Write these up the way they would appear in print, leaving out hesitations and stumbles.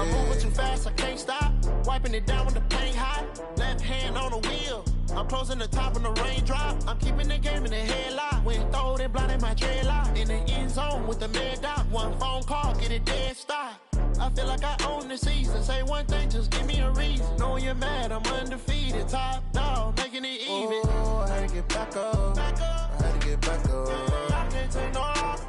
I'm moving too fast, I can't stop. Wiping it down when the paint hot. Left hand on the wheel. I'm closing the top on the raindrop. I'm keeping the game in the headlock. When throwed and blinded my dreadlock. In the end zone with the mad dot. One phone call, get it dead stop. I feel like I own the season. Say one thing, just give me a reason. Knowing you're mad, I'm undefeated. Top dog, making it even. Oh, I had to get back up. I had to get back up. I can't take no loss.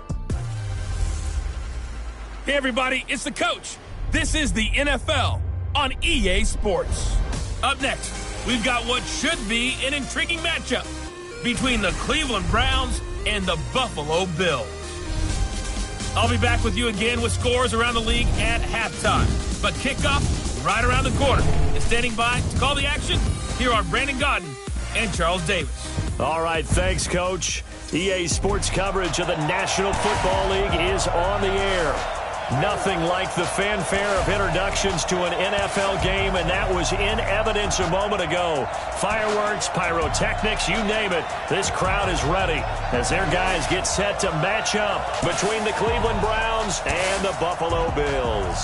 Hey everybody, it's the coach. This is the NFL on EA Sports. Up next, we've got what should be an intriguing matchup between the Cleveland Browns and the Buffalo Bills. I'll be back with you again with scores around the league at halftime. But kickoff right around the corner. And standing by to call the action, here are Brandon Godden and Charles Davis. All right, thanks, Coach. EA Sports coverage of the National Football League is on the air. Nothing like the fanfare of introductions to an NFL game, and that was in evidence a moment ago. Fireworks, pyrotechnics, you name it. This crowd is ready as their guys get set to match up between the Cleveland Browns and the Buffalo Bills.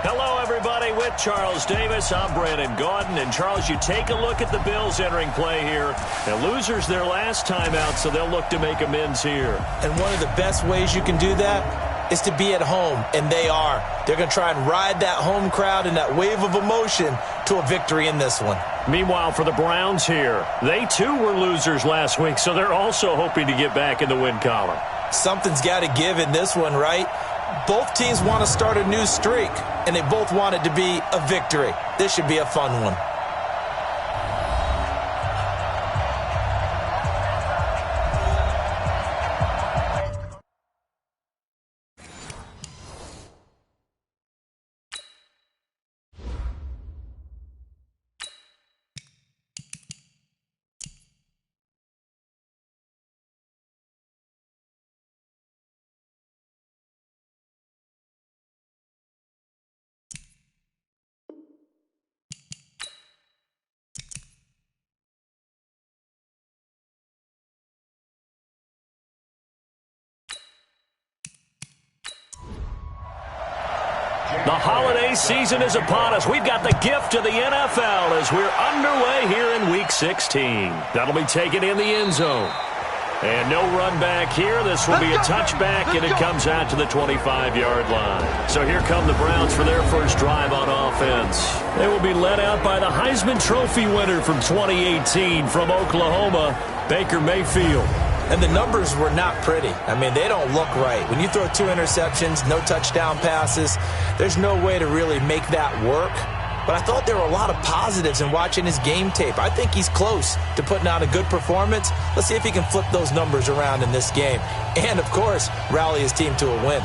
Hello, everybody. With Charles Davis, I'm Brandon Gaudin. And, Charles, you take a look at the Bills entering play here. The losers their last time out, so they'll look to make amends here. And one of the best ways you can do that is to be at home, and they are. They're going to try and ride that home crowd and that wave of emotion to a victory in this one. Meanwhile, for the Browns here, they too were losers last week, so they're also hoping to get back in the win column. Something's got to give in this one, right? Both teams want to start a new streak, and they both want it to be a victory. This should be a fun one. The holiday season is upon us. We've got the gift of the NFL as we're underway here in Week 16. That'll be taken in the end zone. And no run back here. This will be a touchback, and it comes out to the 25-yard line. So here come the Browns for their first drive on offense. They will be led out by the Heisman Trophy winner from 2018 from Oklahoma, Baker Mayfield. And the numbers were not pretty. I mean, they don't look right. When you throw 2 interceptions, no touchdown passes, there's no way to really make that work. But I thought there were a lot of positives in watching his game tape. I think he's close to putting out a good performance. Let's see if he can flip those numbers around in this game. And, of course, rally his team to a win.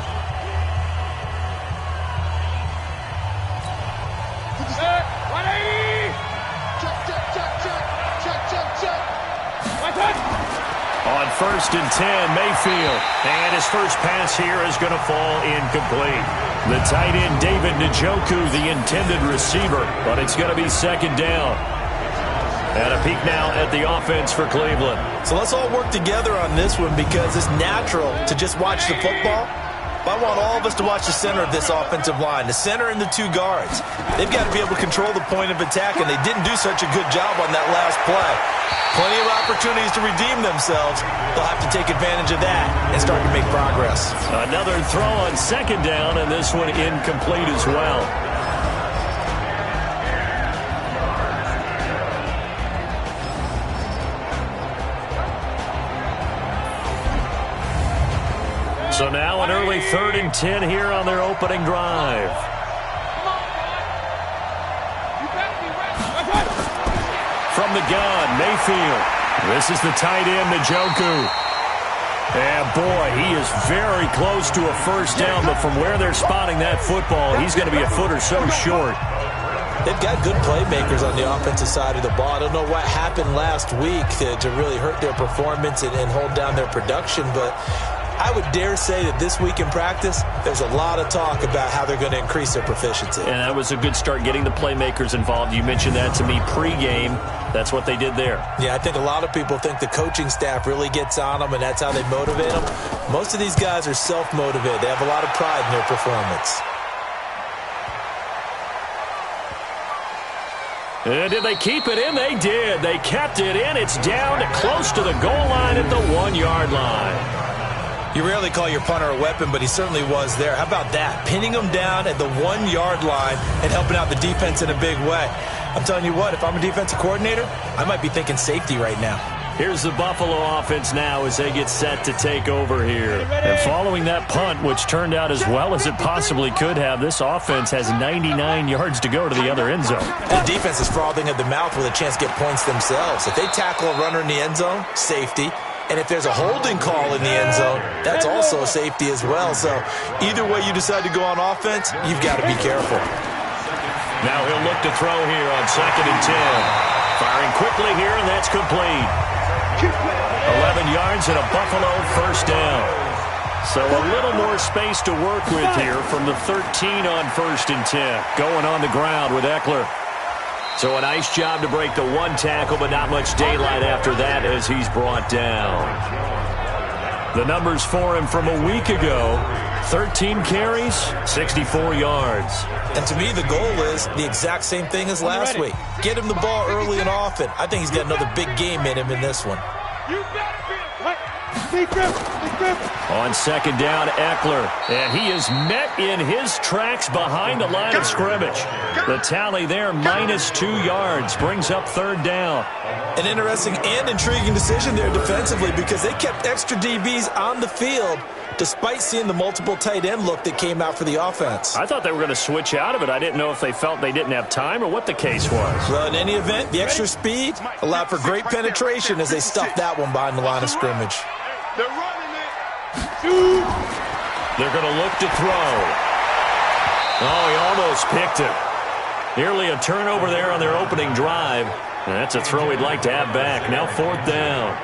On 1st and 10, Mayfield. And his first pass here is going to fall incomplete. The tight end, David Njoku, the intended receiver, but it's going to be 2nd down. And a peek now at the offense for Cleveland. So let's all work together on this one because it's natural to just watch the football. But I want all of us to watch the center of this offensive line, the center and the 2 guards. They've got to be able to control the point of attack, and they didn't do such a good job on that last play. Plenty of opportunities to redeem themselves. They'll have to take advantage of that and start to make progress. Another throw on 2nd down, and this one incomplete as well. So now an early 3rd and 10 here on their opening drive. From the gun, Mayfield. This is the tight end, Njoku. And, boy, he is very close to a first down, but from where they're spotting that football, he's going to be a foot or so short. They've got good playmakers on the offensive side of the ball. I don't know what happened last week to really hurt their performance and hold down their production, but I would dare say that this week in practice, there's a lot of talk about how they're going to increase their proficiency. And that was a good start getting the playmakers involved. You mentioned that to me pregame. That's what they did there. Yeah, I think a lot of people think the coaching staff really gets on them, and that's how they motivate them. Most of these guys are self-motivated. They have a lot of pride in their performance. And did they keep it in? They did. They kept it in. It's down close to the goal line at the 1-yard line. You rarely call your punter a weapon, but he certainly was there. How about that? Pinning him down at the 1-yard line and helping out the defense in a big way. I'm telling you what, if I'm a defensive coordinator, I might be thinking safety right now. Here's the Buffalo offense now as they get set to take over here. And following that punt, which turned out as well as it possibly could have, this offense has 99 yards to go to the other end zone. The defense is frothing at the mouth with a chance to get points themselves. If they tackle a runner in the end zone, safety. And if there's a holding call in the end zone, that's also a safety as well. So either way you decide to go on offense, you've got to be careful. Now he'll look to throw here on 2nd and 10. Firing quickly here, and that's complete. 11 yards and a Buffalo first down. So a little more space to work with here from the 13 on 1st and 10. Going on the ground with Eckler. So a nice job to break the one tackle, but not much daylight after that as he's brought down. The numbers for him from a week ago: 13 carries, 64 yards. And to me, the goal is the exact same thing as last week. Get him the ball early and often. I think he's got another big game in him in this one. On 2nd down, Eckler. And he is met in his tracks behind the line of scrimmage. The tally there, -2 yards, brings up 3rd down. An interesting and intriguing decision there defensively because they kept extra DBs on the field despite seeing the multiple tight end look that came out for the offense. I thought they were going to switch out of it. I didn't know if they felt they didn't have time or what the case was. Well, in any event, the extra speed allowed for great penetration as they stuffed that one behind the line of scrimmage. They're running it. They're going to look to throw. Oh, he almost picked it. Nearly a turnover there on their opening drive. And that's a throw he'd like to have back. Now 4th down.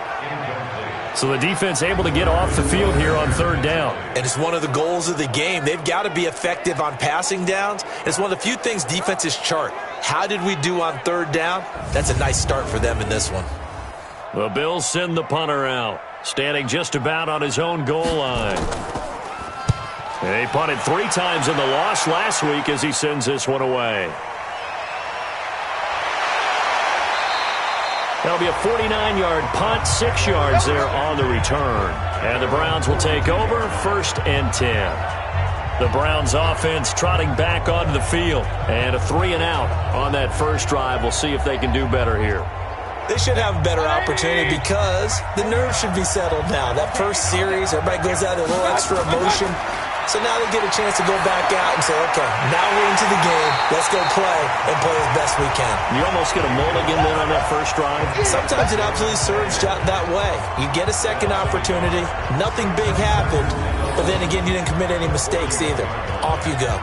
So the defense able to get off the field here on 3rd down. And it's one of the goals of the game. They've got to be effective on passing downs. It's one of the few things defenses chart. How did we do on 3rd down? That's a nice start for them in this one. The Bills send the punter out, standing just about on his own goal line. And he punted 3 times in the loss last week as he sends this one away. That'll be a 49-yard punt, 6 yards there on the return. And the Browns will take over 1st and 10. The Browns offense trotting back onto the field. And a 3-and-out on that first drive. We'll see if they can do better here. They should have a better opportunity because the nerves should be settled now. That first series, everybody goes out with a little extra emotion. So now they get a chance to go back out and say, okay, now we're into the game. Let's go play and play as best we can. You almost get a mulligan then on that first drive. Sometimes it absolutely serves that way. You get a second opportunity. Nothing big happened. But then again, you didn't commit any mistakes either. Off you go.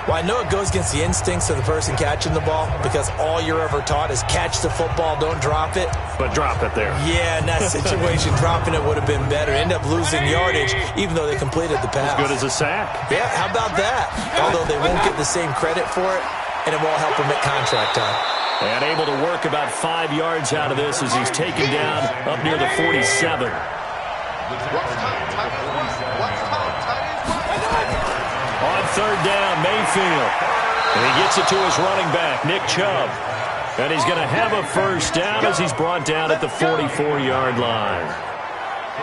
Well, I know it goes against the instincts of the person catching the ball because all you're ever taught is catch the football, don't drop it. But drop it there. Yeah, in that situation, dropping it would have been better. End up losing yardage, even though they completed the pass. As good as a sack. Yeah, how about that? Although they won't get the same credit for it, and it won't help them at contract time. And able to work about 5 yards out of this as he's taken down up near the 47. On 3rd down, Mayfield. And he gets it to his running back, Nick Chubb. And he's going to have a first down as he's brought down at the 44-yard line.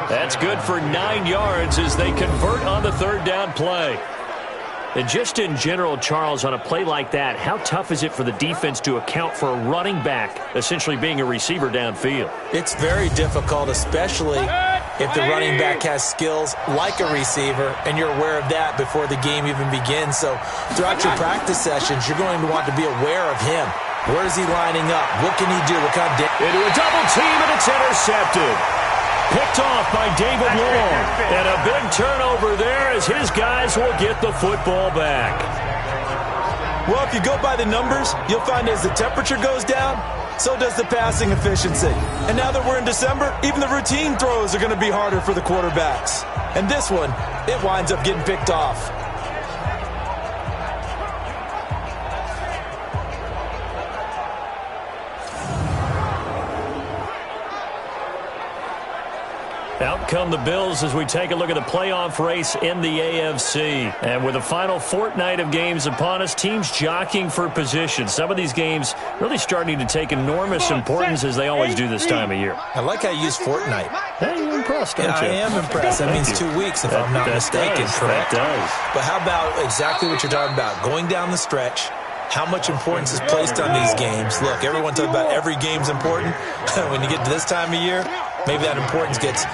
That's good for 9 yards as they convert on the 3rd down play. And just in general, Charles, on a play like that, how tough is it for the defense to account for a running back essentially being a receiver downfield? It's very difficult, especially if the running back has skills like a receiver, and you're aware of that before the game even begins. So throughout your practice sessions, you're going to want to be aware of him. Where is he lining up? What can he do? What kind of into a double team, and it's intercepted. Picked off by David Long. And a big turnover there as his guys will get the football back. Well, if you go by the numbers, you'll find as the temperature goes down, so does the passing efficiency. And now that we're in December, even the routine throws are going to be harder for the quarterbacks. And this one, it winds up getting picked off. Out come the Bills as we take a look at the playoff race in the AFC. And with the final fortnight of games upon us, teams jockeying for position. Some of these games really starting to take enormous importance as they always do this time of year. I like how you use fortnight. Hey, you're impressed, aren't you? I am impressed. That means 2 weeks if I'm not mistaken, correct? That does. But how about exactly what you're talking about? Going down the stretch, how much importance is placed on these games. Look, everyone talks about every game's important. When you get to this time of year, maybe that importance gets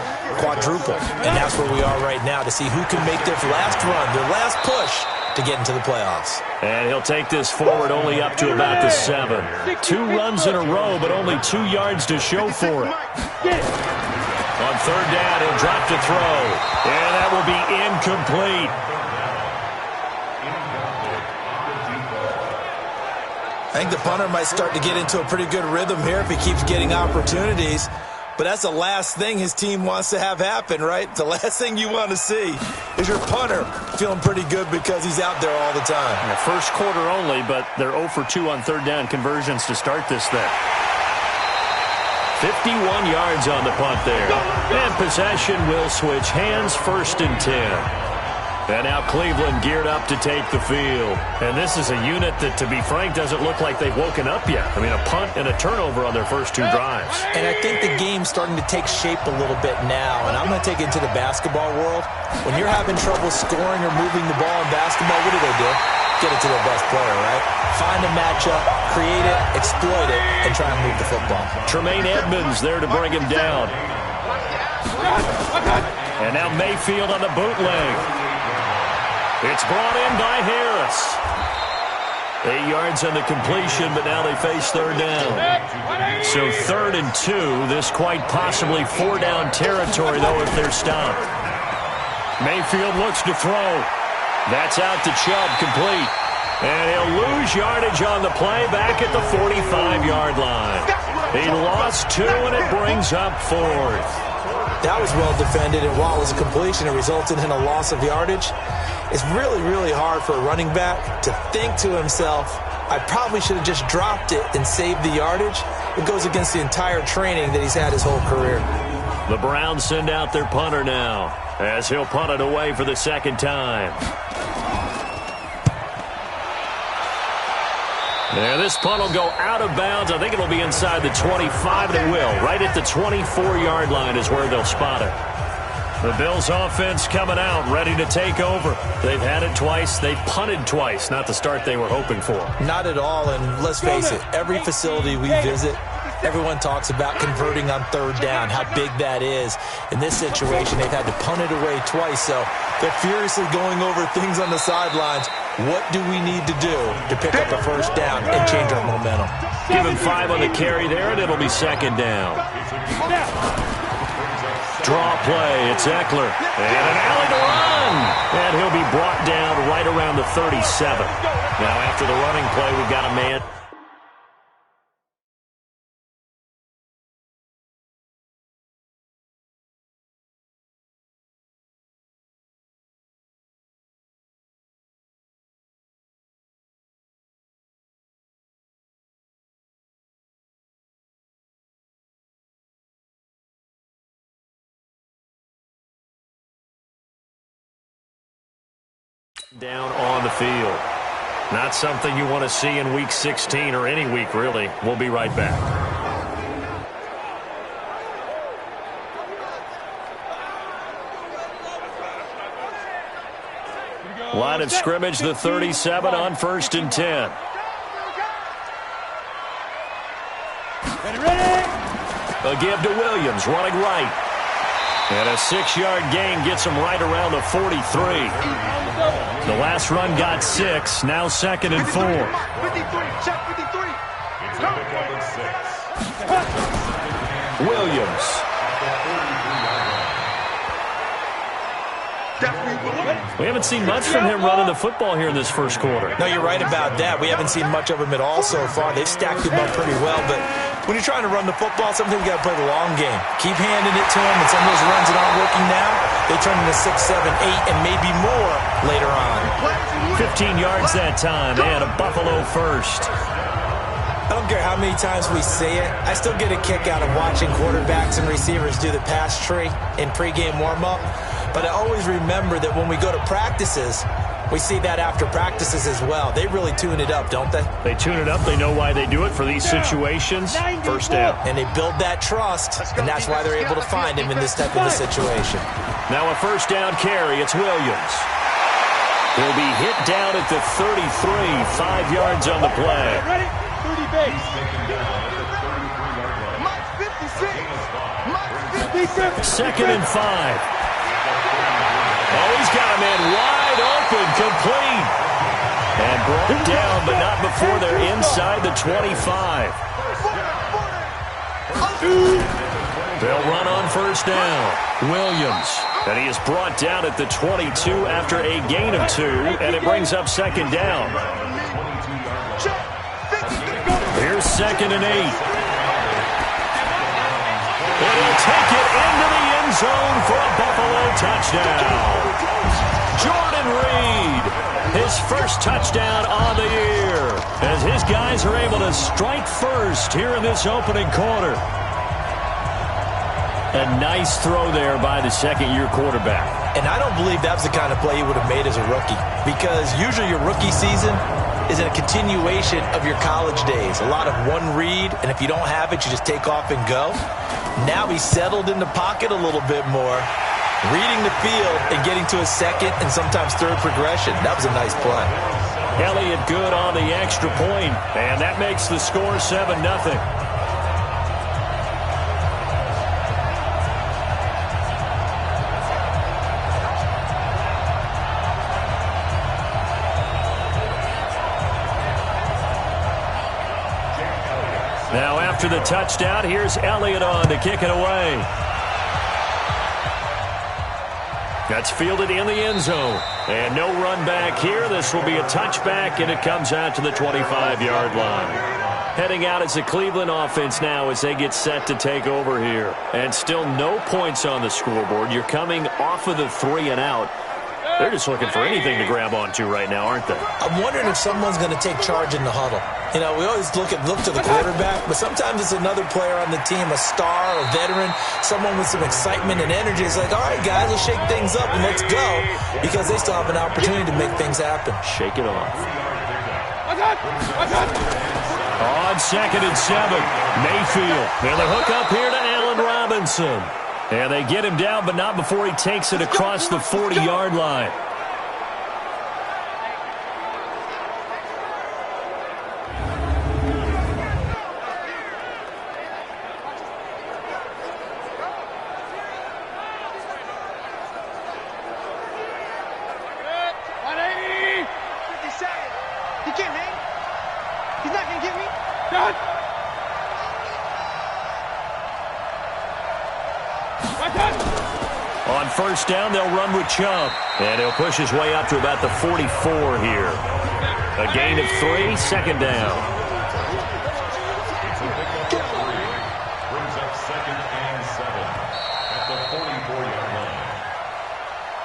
quadrupled. And that's where we are right now to see who can make their last run, their last push to get into the playoffs. And he'll take this forward only up to about the 7. 2 runs in a row, but only 2 yards to show for it. On third down, he'll drop to throw. And that will be incomplete. I think the punter might start to get into a pretty good rhythm here if he keeps getting opportunities. But that's the last thing his team wants to have happen, right? The last thing you want to see is your punter feeling pretty good because he's out there all the time. Yeah, first quarter only, but they're 0 for 2 on third down conversions to start this thing. 51 yards on the punt there. And possession will switch hands, 1st and 10. And now Cleveland geared up to take the field. And this is a unit that, to be frank, doesn't look like they've woken up yet. I mean, a punt and a turnover on their first 2 drives. And I think the game's starting to take shape a little bit now. And I'm going to take it into the basketball world. When you're having trouble scoring or moving the ball in basketball, what do? Get it to their best player, right? Find a matchup, create it, exploit it, and try and move the football. Tremaine Edmonds there to bring him down. And now Mayfield on the bootleg. It's brought in by Harris. 8 yards on the completion, but now they face third down. So 3rd and 2. This quite possibly 4-down territory, though, if they're stopped. Mayfield looks to throw. That's out to Chubb, complete. And he'll lose yardage on the play back at the 45-yard line. He lost 2, and it brings up 4th. That was well defended, and while it was a completion, it resulted in a loss of yardage. It's really, really hard for a running back to think to himself, I probably should have just dropped it and saved the yardage. It goes against the entire training that he's had his whole career. The Browns send out their punter now, as he'll punt it away for the 2nd time. Yeah, this punt will go out of bounds. I think it'll be inside the 25, and it will. Right at the 24-yard line is where they'll spot it. The Bills offense coming out, ready to take over. They've had it twice. They've punted twice. Not the start they were hoping for. Not at all, and let's face it, every facility we visit, everyone talks about converting on third down, how big that is. In this situation, they've had to punt it away twice, so they're furiously going over things on the sidelines. What do we need to do to pick up a first down and change our momentum? Give him 5 on the carry there, and it'll be 2nd down. Draw play, it's Eckler. And an alley to run. And he'll be brought down right around the 37. Now after the running play, we've got a man. Down on the field. Not something you want to see in Week 16 or any week, really. We'll be right back. Line of scrimmage, the 37 on 1st and 10. A give to Williams, running right. And a 6-yard gain gets him right around the 43. The last run got 6, now 2nd and 4. 53, check 53. Williams. We haven't seen much from him running the football here in this first quarter. No, you're right about that. We haven't seen much of him at all so far. They've stacked him up pretty well, but when you're trying to run the football, sometimes you got to play the long game. Keep handing it to him, and some of those runs that aren't working now, they turn into 6, 7, 8, and maybe more later on. 15 yards that time, and a Buffalo first. I don't care how many times we see it. I still get a kick out of watching quarterbacks and receivers do the pass tree in pregame warm-up. But I always remember that when we go to practices, we see that after practices as well. They really tune it up, don't they? They tune it up. They know why they do it for these situations. First down. And they build that trust, and that's why they're able to find him in this type of a situation. Now a first down carry. It's Williams. He'll be hit down at the 33, 5 yards on the play. Ready? 30 base. Mike 56. Mike 56. Second and 5. Oh, he's got a man wide open, complete. And brought down, but not before they're inside the 25. They'll run on first down. Williams. And he is brought down at the 22 after a gain of 2, and it brings up second down. Here's second and 8. And he'll take it into the end zone for a Buffalo touchdown. Jordan Reed, his first touchdown on the year, as his guys are able to strike first here in this opening quarter. A nice throw there by the second-year quarterback. And I don't believe that was the kind of play he would have made as a rookie, because usually your rookie season is a continuation of your college days. A lot of one read, and if you don't have it, you just take off and go. Now he's settled in the pocket a little bit more, reading the field and getting to a second and sometimes third progression. That was a nice play. Elliott good on the extra point, and that makes the score 7-0. Now after the touchdown, here's Elliott on to kick it away. That's fielded in the end zone. And no run back here. This will be a touchback, and it comes out to the 25-yard line. Heading out as the Cleveland offense now as they get set to take over here. And still no points on the scoreboard. You're coming off of the 3 and out. They're just looking for anything to grab onto right now, aren't they? I'm wondering if someone's going to take charge in the huddle. You know, we always look to the quarterback, but sometimes it's another player on the team, a star, a veteran, someone with some excitement and energy. It's like, all right, guys, let's shake things up and let's go, because they still have an opportunity to make things happen. Shake it off. On second and 7, Mayfield. And the hook up here to Allen Robinson. And they get him down, but not before he takes it across the 40-yard line. On first down, they'll run with Chubb. And he'll push his way up to about the 44 here. A gain of 3, second down.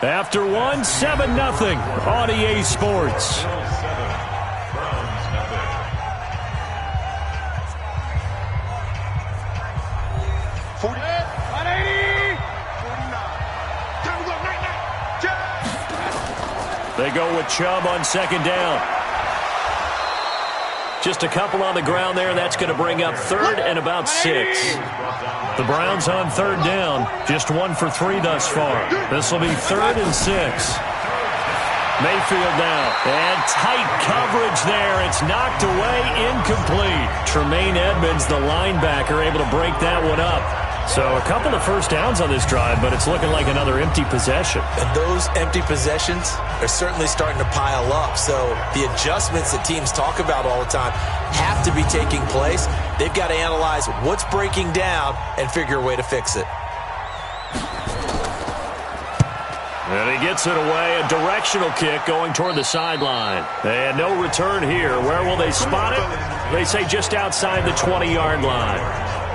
After one, 7-0 on EA Sports. They go with Chubb on second down. Just a couple on the ground there. That's going to bring up third and about 6. The Browns on third down. Just 1 for 3 thus far. This will be 3rd and 6. Mayfield now. And tight coverage there. It's knocked away, incomplete. Tremaine Edmonds, the linebacker, able to break that one up. So a couple of first downs on this drive, but it's looking like another empty possession. And those empty possessions are certainly starting to pile up. So the adjustments that teams talk about all the time have to be taking place. They've got to analyze what's breaking down and figure a way to fix it. And he gets it away. A directional kick going toward the sideline. And no return here. Where will they spot it? They say just outside the 20-yard line.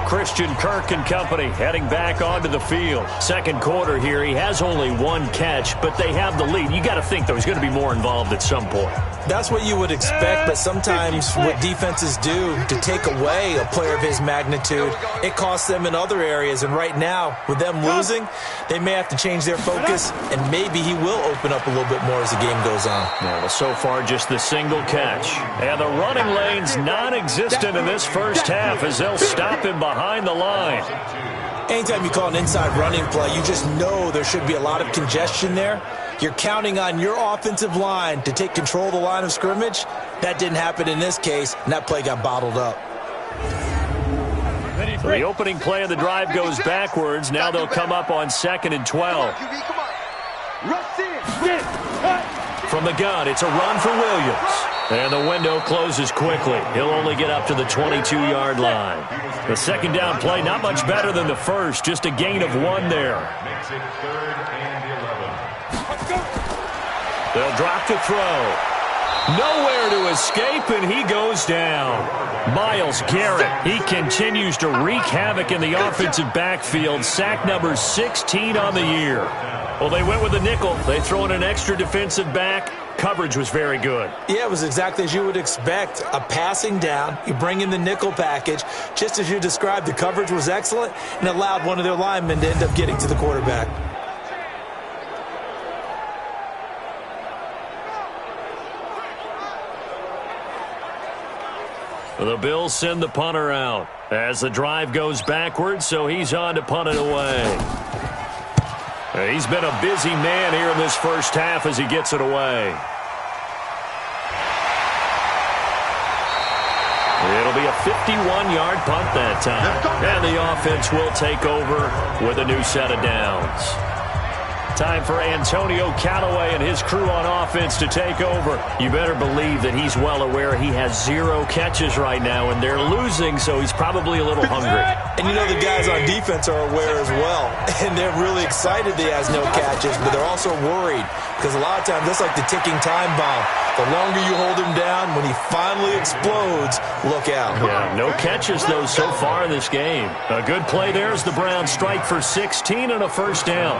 Christian Kirk and company heading back onto the field. Second quarter here, he has only one catch, but they have the lead. You got to think, though, he's going to be more involved at some point. That's what you would expect, but sometimes what defenses do to take away a player of his magnitude, it costs them in other areas. And right now, with them losing, they may have to change their focus, and maybe he will open up a little bit more as the game goes on. Yeah, well, so far, just the single catch. And the running lane's non-existent in this first half as they'll stop him behind the line. Anytime you call an inside running play, you just know there should be a lot of congestion there. You're counting on your offensive line to take control of the line of scrimmage. That didn't happen in this case, and that play got bottled up. So the opening play of the drive goes backwards. Now they'll come up on 2nd and 12. From the gun, it's a run for Williams. And the window closes quickly. He'll only get up to the 22-yard line. The second down play, not much better than the first, just a gain of 1 there. They'll drop to throw. Nowhere to escape, and he goes down. Myles Garrett, he continues to wreak havoc in the offensive backfield. Sack number 16 on the year. Well, they went with a nickel. They throw in an extra defensive back. Coverage was very good. Yeah, it was exactly as you would expect. A passing down. You bring in the nickel package. Just as you described, the coverage was excellent and allowed one of their linemen to end up getting to the quarterback. The Bills send the punter out as the drive goes backwards, so he's on to punt it away. He's been a busy man here in this first half as he gets it away. It'll be a 51-yard punt that time. And the offense will take over with a new set of downs. Time for Antonio Callaway and his crew on offense to take over. You better believe that he's well aware he has 0 catches right now, and they're losing, so he's probably a little hungry. And you know the guys on defense are aware as well, and they're really excited that he has no catches, but they're also worried because a lot of times that's like the ticking time bomb. The longer you hold him down, when he finally explodes, look out. Yeah, no catches, though, so far in this game. A good play there as the Browns strike for 16 and a first down.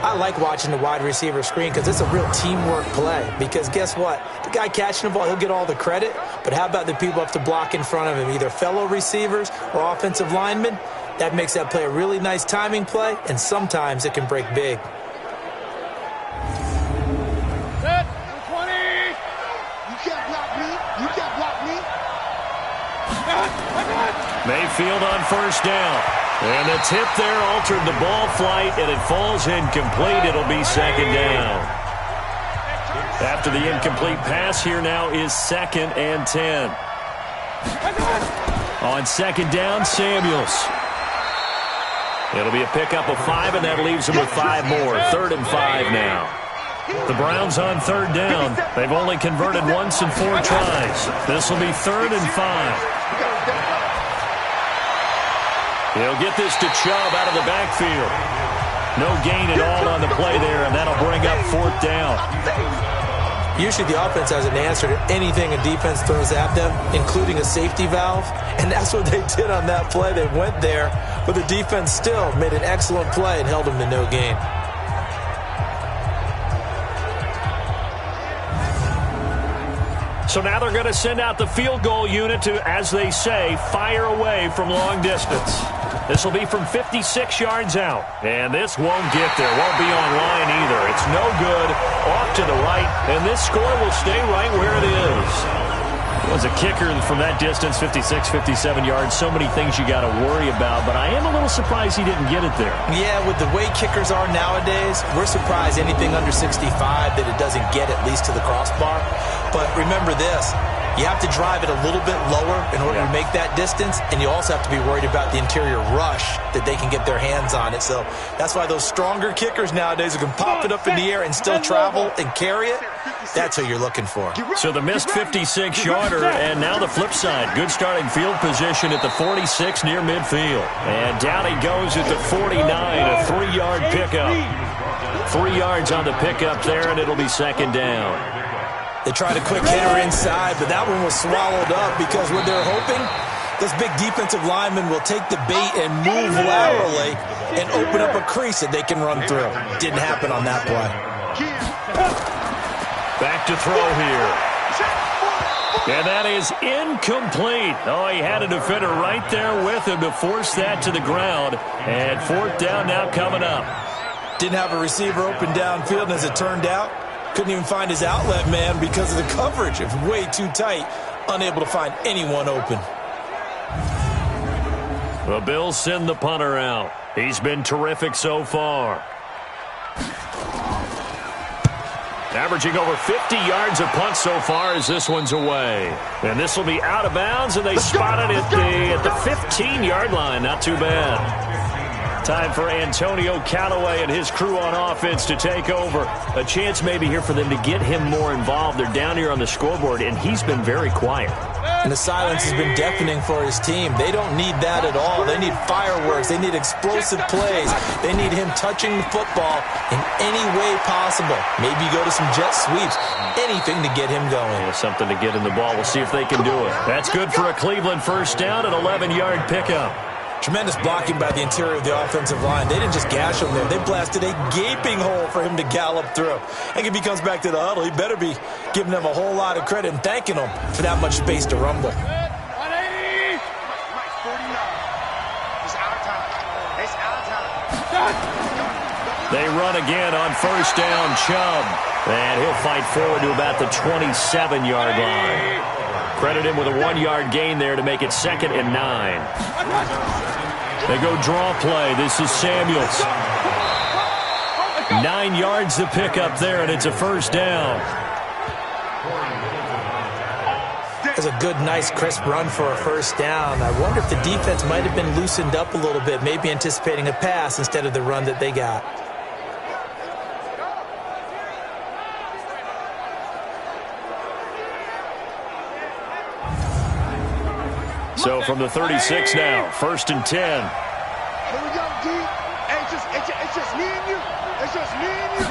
I like watching the wide receiver screen because it's a real teamwork play. Because guess what? The guy catching the ball, he'll get all the credit. But how about the people up to block in front of him, either fellow receivers or offensive linemen? That makes that play a really nice timing play, and sometimes it can break big. Set, 20. You can't block me. You can't block me. Mayfield on first down. And the tip there altered the ball flight, and it falls incomplete. It'll be second down. After the incomplete pass, here now is 2nd and 10. On second down, Samuels. It'll be a pickup of 5, and that leaves them with 5 more. 3rd and 5 now. The Browns on third down. They've only converted once in 4 tries. This will be 3rd and 5. He'll get this to Chubb out of the backfield. No gain at all on the play there, and that'll bring up 4th down. Usually the offense has an answer to anything a defense throws at them, including a safety valve, and that's what they did on that play. They went there, but the defense still made an excellent play and held them to no gain. So now they're going to send out the field goal unit to, as they say, fire away from long distance. This will be from 56 yards out. And this won't get there. Won't be on line either. It's no good. Off to the right. And this score will stay right where it is. Was a kicker from that distance, 56, 57 yards. So many things you got to worry about. But I am a little surprised he didn't get it there. Yeah, with the way kickers are nowadays, we're surprised anything under 65 that it doesn't get at least to the crossbar. But remember this, you have to drive it a little bit lower in order to make that distance, and you also have to be worried about the interior rush that they can get their hands on it. So that's why those stronger kickers nowadays who can pop it up in the air and still travel and carry it, that's who you're looking for. So the missed 56-yarder, and now the flip side. Good starting field position at the 46 near midfield. And down he goes at the 49, a 3-yard pickup. 3 yards on the pickup there, and it'll be second down. They tried a quick hitter inside, but that one was swallowed up because what they're hoping Those big defensive linemen will take the bait and move laterally and open up a crease that they can run through. Didn't happen on that play. Back to throw here. And that is incomplete. Oh, he had a defender right there with him to force that to the ground. And 4th down now coming up. Didn't have a receiver open downfield, and as it turned out, couldn't even find his outlet man because of the coverage. It was way too tight, unable to find anyone open. The Bills send the punter out. He's been terrific so far. Averaging over 50 yards a punt so far as this one's away. And this will be out of bounds, and they spot it at the 15-yard line. Not too bad. Time for Antonio Callaway and his crew on offense to take over. A chance maybe here for them to get him more involved. They're down here on the scoreboard, and he's been very quiet. And the silence has been deafening for his team. They don't need that at all. They need fireworks. They need explosive plays. They need him touching the football in any way possible. Maybe go to some jet sweeps. Anything to get him going. Yeah, something to get in the ball. We'll see if they can do it. That's good for a Cleveland first down, an 11-yard pickup. Tremendous blocking by the interior of the offensive line. They didn't just gash him there. They blasted a gaping hole for him to gallop through. And if he comes back to the huddle, he better be giving them a whole lot of credit and thanking them for that much space to rumble. 180. It's our time. It's our time. They run again on first down, Chubb. And he'll fight forward to about the 27-yard line. Credit him with a 1-yard gain there to make it 2nd and 9. They go draw play. This is Samuels. 9 yards to pick up there, and it's a first down. That's a good, nice, crisp run for a first down. I wonder if the defense might have been loosened up a little bit, maybe anticipating a pass instead of the run that they got. So from the 36 now, 1st and 10. Here we go, D. It's just me and you. It's just me and you.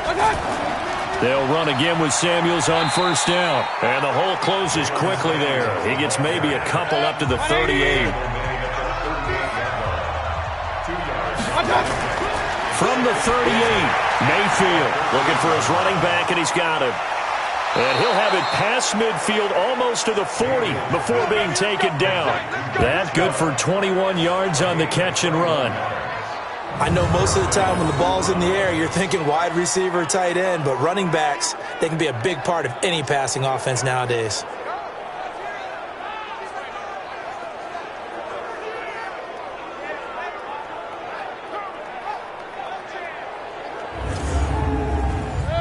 They'll run again with Samuels on first down. And the hole closes quickly there. He gets maybe a couple up to the 38. From the 38, Mayfield looking for his running back, and he's got it. And he'll have it past midfield almost to the 40 before being taken down. That good for 21 yards on the catch and run. I know most of the time when the ball's in the air, you're thinking wide receiver, tight end, but running backs, they can be a big part of any passing offense nowadays.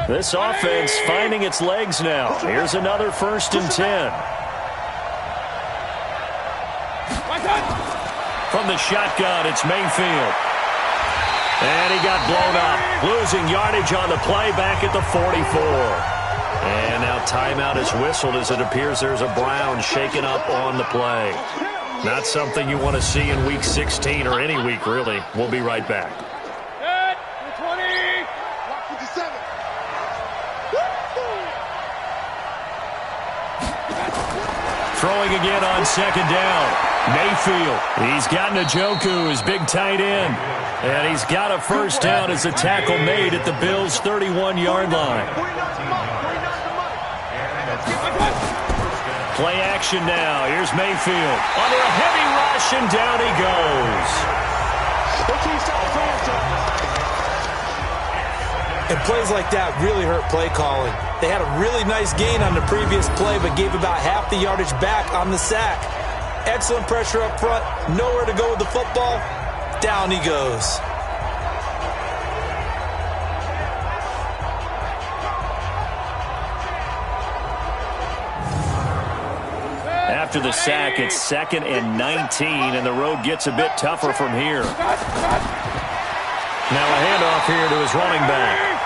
This offense finding its legs now. Here's another 1st and 10. From the shotgun, it's Mayfield. And he got blown up. Losing yardage on the play back at the 44. And now timeout is whistled as it appears there's a Brown shaken up on the play. Not something you want to see in Week 16 or any week, really. We'll be right back. Throwing again on 2nd down. Mayfield. He's got Njoku, his big tight end. And he's got a first down as a tackle made at the Bills' 31-yard line. Play action now. Here's Mayfield. Under a heavy rush, and down he goes. And plays like that really hurt play calling. They had a really nice gain on the previous play, but gave about half the yardage back on the sack. Excellent pressure up front. Nowhere to go with the football. Down he goes. After the sack, it's 2nd and 19, and the road gets a bit tougher from here. Now a handoff here to his running back.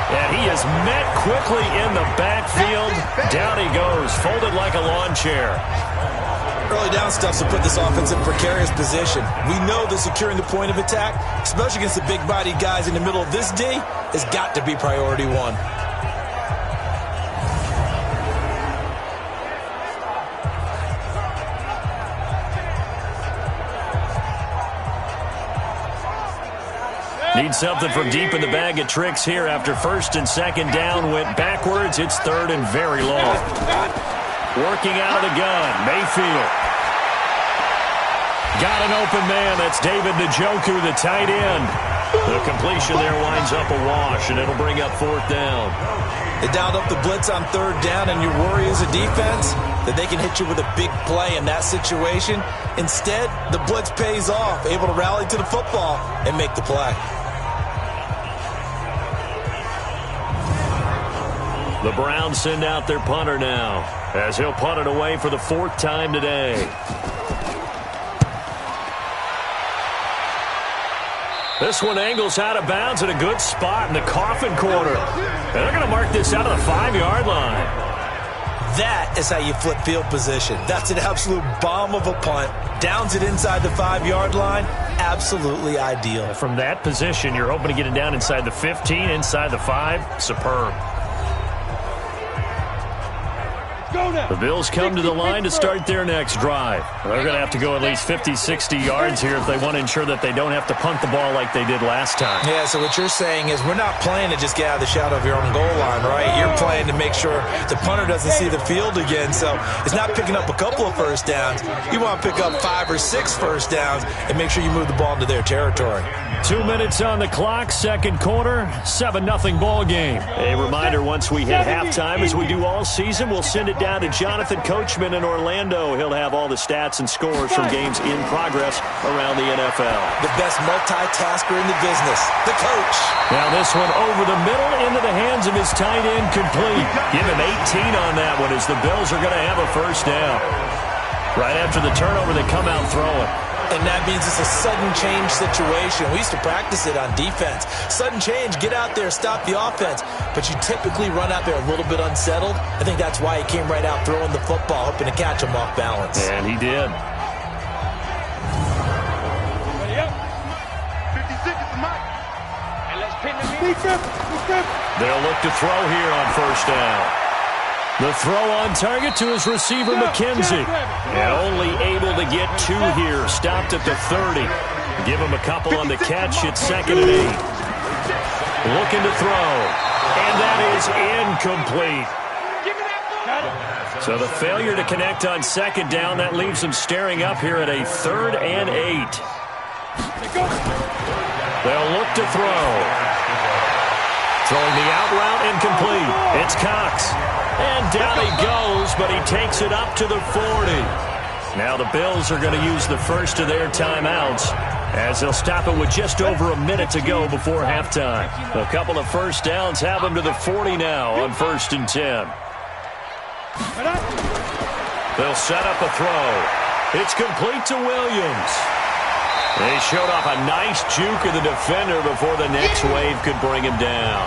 And he is met quickly in the backfield. Down he goes, folded like a lawn chair. Early down stuff will put this offense in a precarious position. We know that securing the point of attack, especially against the big-bodied guys in the middle of this D, has got to be priority one. Need something from deep in the bag of tricks here after first and second down went backwards. It's third and very long. Working out of the gun, Mayfield. Got an open man. That's David Njoku, the tight end. The completion there winds up a wash, and it'll bring up fourth down. They dialed up the blitz on third down, and your worry as a defense that they can hit you with a big play in that situation. Instead, the blitz pays off, able to rally to the football and make the play. The Browns send out their punter now, as he'll punt it away for the fourth time today. This one angles out of bounds at a good spot in the coffin corner. And they're going to mark this out of the 5-yard line. That is how you flip field position. That's an absolute bomb of a punt. Downs it inside the 5-yard line. Absolutely ideal. From that position, you're hoping to get it down inside the 15, inside the 5. Superb. The Bills come to the line to start their next drive. They're going to have to go at least 50, 60 yards here if they want to ensure that they don't have to punt the ball like they did last time. Yeah, so what you're saying is we're not playing to just get out of the shadow of your own goal line, right? You're playing to make sure the punter doesn't see the field again. So it's not picking up a couple of first downs. You want to pick up 5 or 6 first downs and make sure you move the ball into their territory. 2 minutes on the clock, second quarter, 7-0 ball game. A reminder, once we hit halftime, as we do all season, we'll send it down to Jonathan Coachman in Orlando. He'll have all the stats and scores from games in progress around the NFL. The best multitasker in the business, the coach. Now this one over the middle into the hands of his tight end, complete. Give him 18 on that one as the Bills are going to have a first down. Right after the turnover, they come out throwing. And that means it's a sudden change situation. We used to practice it on defense. Sudden change, get out there, stop the offense. But you typically run out there a little bit unsettled. I think that's why he came right out throwing the football, hoping to catch him off balance. And he did. Ready up. 50 seconds to Mike. And let's pin the defense. They'll look to throw here on first down. The throw on target to his receiver, McKenzie. And only able to get 2 here. Stopped at the 30. Give him a couple on the catch. It's 2nd and 8. Looking to throw. And that is incomplete. So the failure to connect on second down, that leaves him staring up here at a 3rd and 8. They'll look to throw. Throwing the out route, incomplete. It's Cox. And down he goes, but he takes it up to the 40. Now the Bills are going to use the first of their timeouts as they'll stop it with just over a minute to go before halftime. A couple of first downs have them to the 40 now on 1st and 10. They'll set up a throw. It's complete to Williams. They showed off a nice juke of the defender before the next wave could bring him down.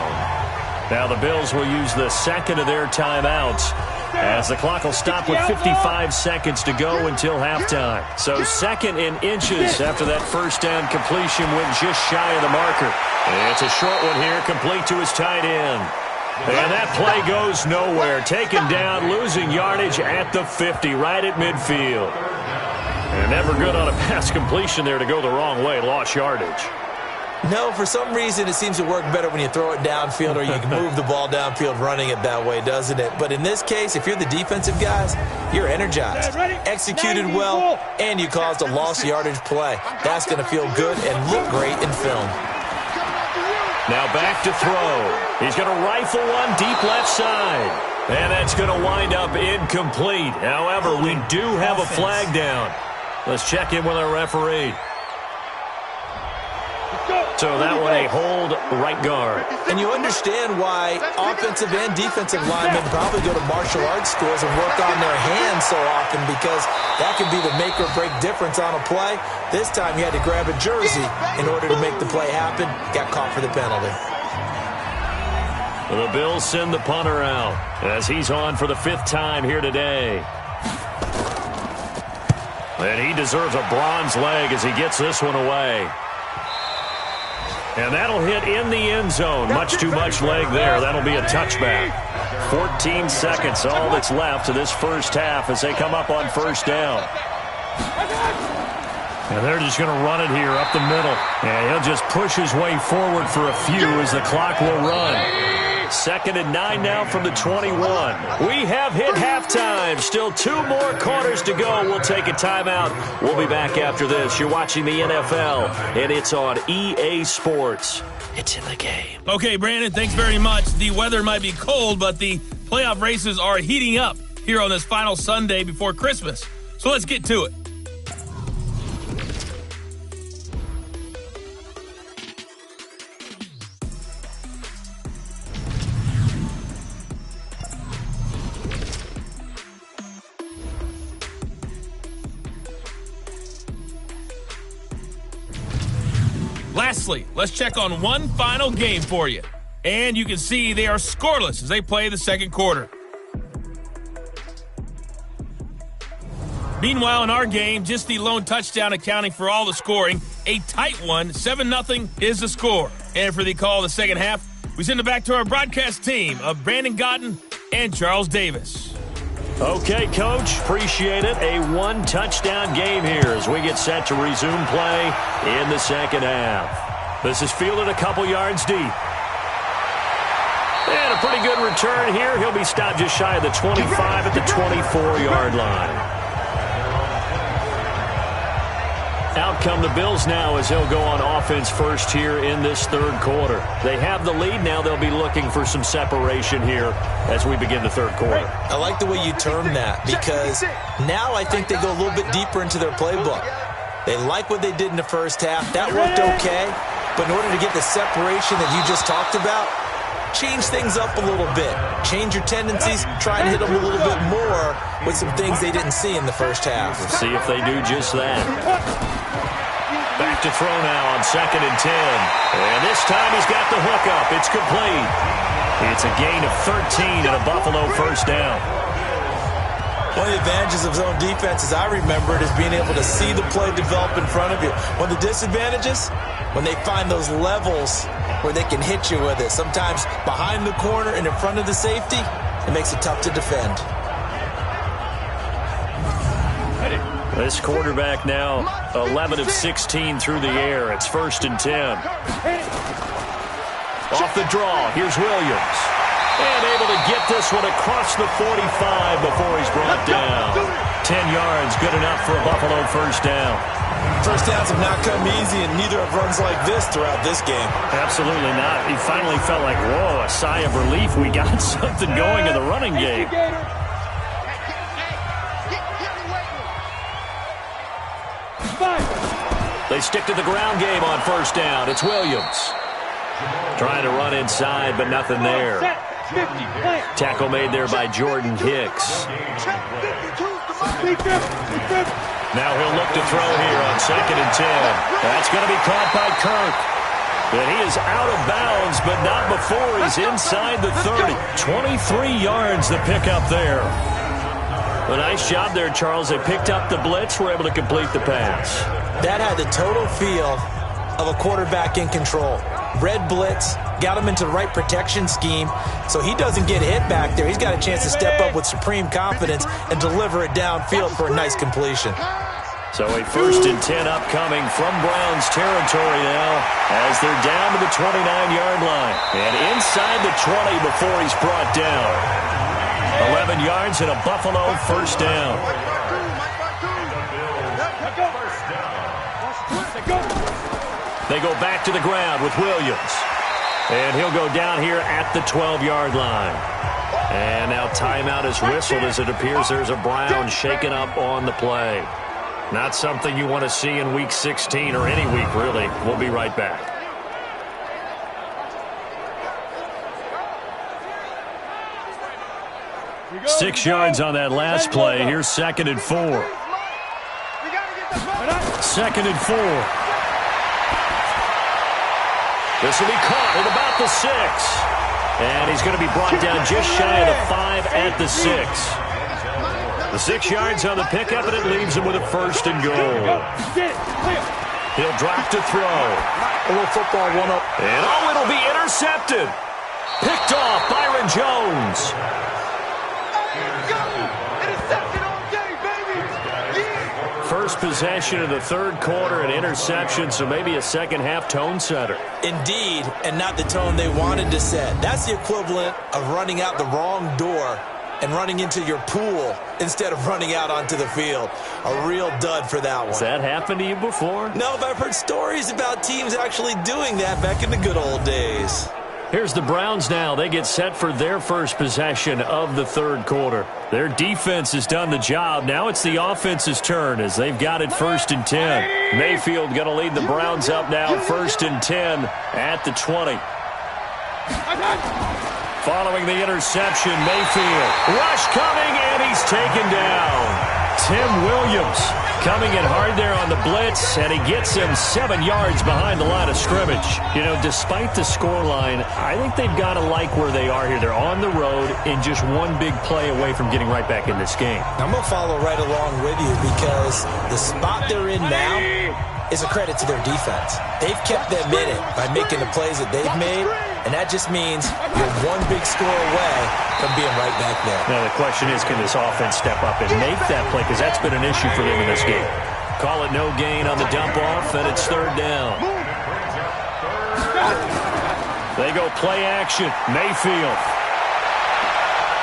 Now the Bills will use the second of their timeouts as the clock will stop with 55 seconds to go until halftime. So 2nd in inches after that first down completion went just shy of the marker. It's a short one here, complete to his tight end. And that play goes nowhere. Taken down, losing yardage at the 50, right at midfield. And never good on a pass completion there to go the wrong way. Lost yardage. No, for some reason it seems to work better when you throw it downfield or you can move the ball downfield running it that way, doesn't it? But in this case, if you're the defensive guys, you're energized, executed well, and you caused a lost yardage play. That's going to feel good and look great in film. Now back to throw. He's going to rifle one deep left side. And that's going to wind up incomplete. However, we do have a flag down. Let's check in with our referee. So that one a hold right guard. And you understand why offensive and defensive linemen probably go to martial arts schools and work on their hands so often, because that can be the make or break difference on a play. This time you had to grab a jersey in order to make the play happen. Got caught for the penalty. The Bills send the punter out as he's on for the 5th time here today. And he deserves a bronze leg as he gets this one away. And that'll hit in the end zone. Much too much leg there. That'll be a touchback. 14 seconds, all that's left of this first half as they come up on first down. And they're just going to run it here up the middle. And he'll just push his way forward for a few as the clock will run. 2nd and 9 now from the 21. We have hit halftime. Still 2 more quarters to go. We'll take a timeout. We'll be back after this. You're watching the NFL, and it's on EA Sports. It's in the game. Okay, Brandon, thanks very much. The weather might be cold, but the playoff races are heating up here on this final Sunday before Christmas. So let's get to it. Lastly, let's check on one final game for you. And you can see they are scoreless as they play the second quarter. Meanwhile, in our game, just the lone touchdown accounting for all the scoring. A tight one, 7-0 is the score. And for the call of the second half, we send it back to our broadcast team of Brandon Godden and Charles Davis. Okay, Coach, appreciate it. A 1-touchdown game here as we get set to resume play in the second half. This is fielded a couple yards deep. And a pretty good return here. He'll be stopped just shy of the 25 at the 24-yard line. Out come the Bills now as he'll go on offense first here in this third quarter. They have the lead. Now they'll be looking for some separation here as we begin the third quarter. I like the way you term that because now I think they go a little bit deeper into their playbook. They like what they did in the first half. That worked okay. But in order to get the separation that you just talked about, change things up a little bit. Change your tendencies. Try and hit them a little bit more with some things they didn't see in the first half. We'll see if they do just that. Back to throw now on 2nd and 10. And this time he's got the hook up. It's complete. It's a gain of 13 and a Buffalo first down. One of the advantages of zone defense, as I remember it, is being able to see the play develop in front of you. One of the disadvantages, when they find those levels where they can hit you with it. Sometimes behind the corner and in front of the safety, it makes it tough to defend. This quarterback now 11 of 16 through the air. It's 1st and 10. Off the draw, here's Williams. And able to get this one across the 45 before he's brought down. 10 yards, good enough for a Buffalo first down. First downs have not come easy, and neither have runs like this throughout this game. Absolutely not. He finally felt like, whoa, a sigh of relief. We got something going in the running game. They stick to the ground game on first down. It's Williams. Trying to run inside, but nothing there. Tackle made there by Jordan Hicks. Now he'll look to throw here on 2nd and 10. That's going to be caught by Kirk. And he is out of bounds, but not before he's inside the 30. 23 yards the pickup there. A nice job there, Charles. They picked up the blitz, were able to complete the pass. That had the total feel of a quarterback in control. Red blitz, got him into the right protection scheme, so he doesn't get hit back there. He's got a chance to step up with supreme confidence and deliver it downfield for a nice completion. So a 1st and 10 upcoming from Browns territory now as they're down to the 29-yard line. And inside the 20 before he's brought down. 11 yards and a Buffalo first down. They go back to the ground with Williams. And he'll go down here at the 12-yard line. And now timeout is whistled as it appears there's a Brown shaken up on the play. Not something you want to see in Week 16 or any week, really. We'll be right back. Six yards on that last play. Here's 2nd and 4. 2nd and 4. This will be caught at about the 6. And he's going to be brought down just shy of the 5 at the 6. The 6 yards on the pickup, and it leaves him with a 1st and goal. He'll drop to throw. A little football one-up. And it'll be intercepted. Picked off Byron Jones. First possession of the third quarter, an interception, so maybe a second-half tone setter. Indeed, and not the tone they wanted to set. That's the equivalent of running out the wrong door and running into your pool instead of running out onto the field. A real dud for that one. Has that happened to you before? No, but I've heard stories about teams actually doing that back in the good old days. Here's the Browns now. They get set for their first possession of the third quarter. Their defense has done the job. Now it's the offense's turn as they've got it 1st and 10. Mayfield going to lead the Browns up now 1st and 10 at the 20. Following the interception, Mayfield. Rush coming, and he's taken down. Tim Williams coming in hard there on the blitz, and he gets him 7 yards behind the line of scrimmage. You know, despite the scoreline, I think they've got to like where they are here. They're on the road and just one big play away from getting right back in this game. I'm going to follow right along with you because the spot they're in now is a credit to their defense. They've kept them in it by making the plays that they've made, and that just means you're one big score away from being right back there. Now the question is, can this offense step up and make that play? Because that's been an issue for them in this game. Call it no gain on the dump off, and it's 3rd down. They go play action. Mayfield.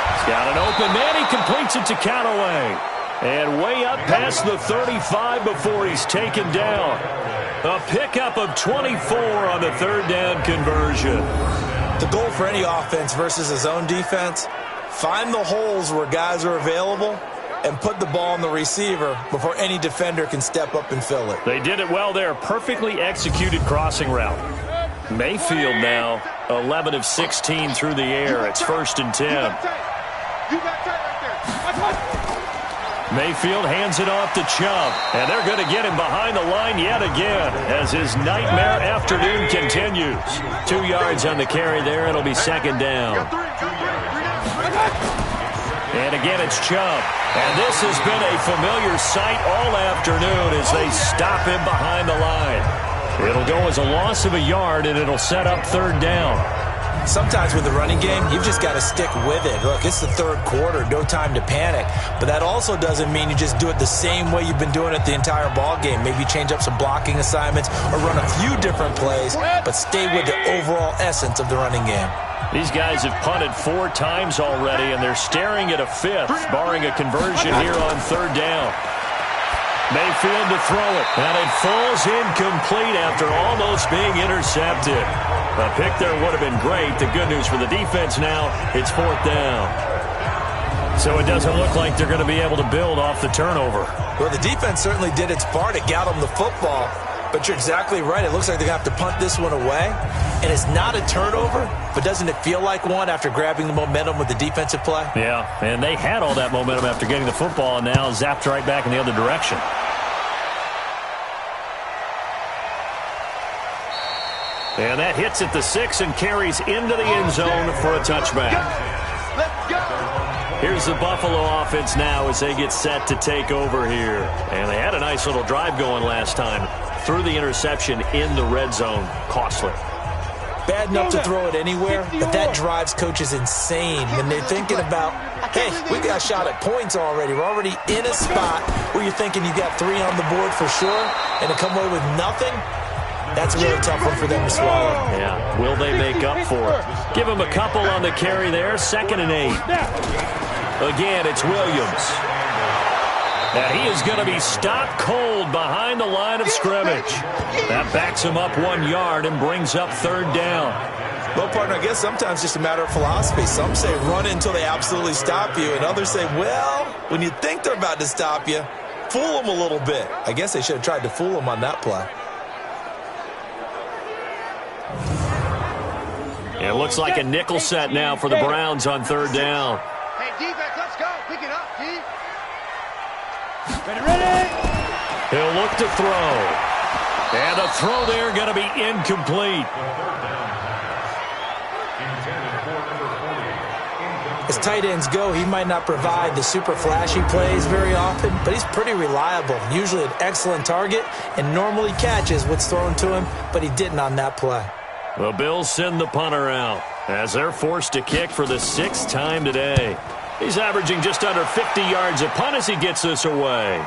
He's got an open man. He completes it to Callaway. And way up past the 35 before he's taken down. A pickup of 24 on the 3rd down conversion. The goal for any offense versus his own defense, find the holes where guys are available and put the ball on the receiver before any defender can step up and fill it. They did it well there. Perfectly executed crossing route. Mayfield now 11 of 16 through the air. It's 1st and 10. Mayfield hands it off to Chubb, and they're going to get him behind the line yet again as his nightmare afternoon continues. 2 yards on the carry there. It'll be 2nd down. And again, it's Chubb. And this has been a familiar sight all afternoon as they stop him behind the line. It'll go as a loss of a yard, and it'll set up 3rd down. Sometimes with the running game, you've just got to stick with it. Look, it's the 3rd quarter, no time to panic. But that also doesn't mean you just do it the same way you've been doing it the entire ball game. Maybe change up some blocking assignments or run a few different plays, but stay with the overall essence of the running game. These guys have punted 4 times already, and they're staring at a 5th, barring a conversion here on 3rd down. Mayfield to throw it, and it falls incomplete after almost being intercepted. A pick there would have been great. The good news for the defense now, it's 4th down. So it doesn't look like they're going to be able to build off the turnover. Well, the defense certainly did its part. It got them the football. But you're exactly right. It looks like they're going to have to punt this one away. And it's not a turnover, but doesn't it feel like one after grabbing the momentum with the defensive play? Yeah, and they had all that momentum after getting the football and now zapped right back in the other direction. And that hits at the 6 and carries into the end zone for a touchback. Here's the Buffalo offense now as they get set to take over here. And they had a nice little drive going last time. Threw the interception in the red zone. Costly. Bad enough to throw it anywhere, but that drives coaches insane when they're thinking about, hey, we got a shot at points already. We're already in a spot where you're thinking you got 3 on the board for sure, and to come away with nothing, that's a really tough one for them to swallow. Yeah, will they make up for it? Give them a couple on the carry there. 2nd and 8. Again, it's Williams. And he is going to be stopped cold behind the line of scrimmage. That backs him up 1 yard and brings up 3rd down. Well, partner, I guess sometimes it's just a matter of philosophy. Some say run until they absolutely stop you, and others say, well, when you think they're about to stop you, fool them a little bit. I guess they should have tried to fool them on that play. It looks like a nickel set now for the Browns on 3rd down. Hey, defense, let's go. Pick it up, D. Ready? He'll look to throw. And the throw there going to be incomplete. As tight ends go, he might not provide the super flashy plays very often, but he's pretty reliable. Usually an excellent target and normally catches what's thrown to him, but he didn't on that play. The Bills send the punter out as they're forced to kick for the 6th time today. He's averaging just under 50 yards a punt as he gets this away.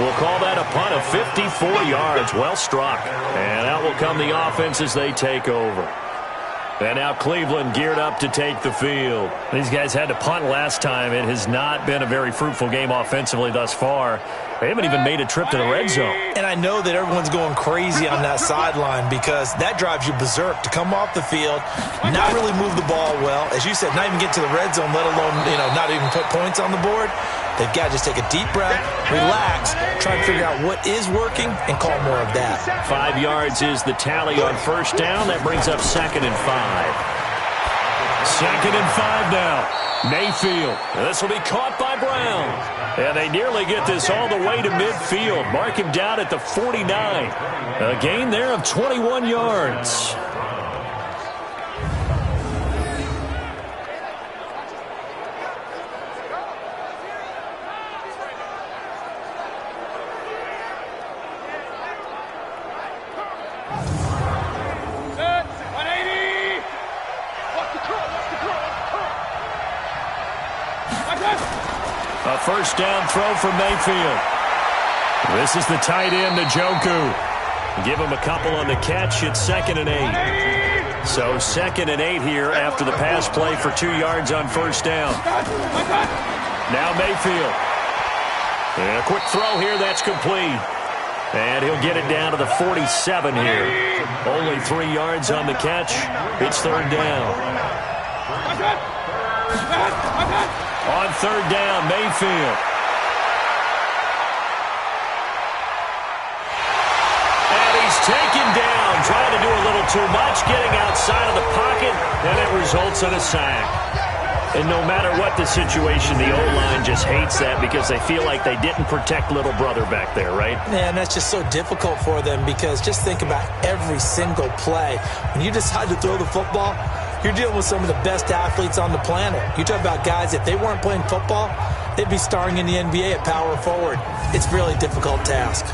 We'll call that a punt of 54 yards. Well struck. And out will come the offense as they take over. And now Cleveland geared up to take the field. These guys had to punt last time. It has not been a very fruitful game offensively thus far. They haven't even made a trip to the red zone. And I know that everyone's going crazy on that sideline because that drives you berserk to come off the field, not really move the ball well. As you said, not even get to the red zone, let alone, not even put points on the board. They've got to just take a deep breath, relax, try and figure out what is working, and call more of that. 5 yards is the tally on first down. That brings up 2nd and 5. 2nd and 5 now. Mayfield. This will be caught by Brown. And they nearly get this all the way to midfield. Mark him down at the 49. A gain there of 21 yards. A first down throw for Mayfield. This is the tight end, Njoku. Give him a couple on the catch. It's 2nd and 8. So 2nd and 8 here after the pass play for 2 yards on first down. Now Mayfield. And a quick throw here. That's complete. And he'll get it down to the 47 here. Only 3 yards on the catch. It's 3rd down. On 3rd down, Mayfield. And he's taken down, trying to do a little too much, getting outside of the pocket, and it results in a sack. And no matter what the situation, the O-line just hates that because they feel like they didn't protect little brother back there, right? Man, that's just so difficult for them because just think about every single play. When you decide to throw the football, you're dealing with some of the best athletes on the planet. You talk about guys, if they weren't playing football, they'd be starring in the NBA at power forward. It's a really difficult task.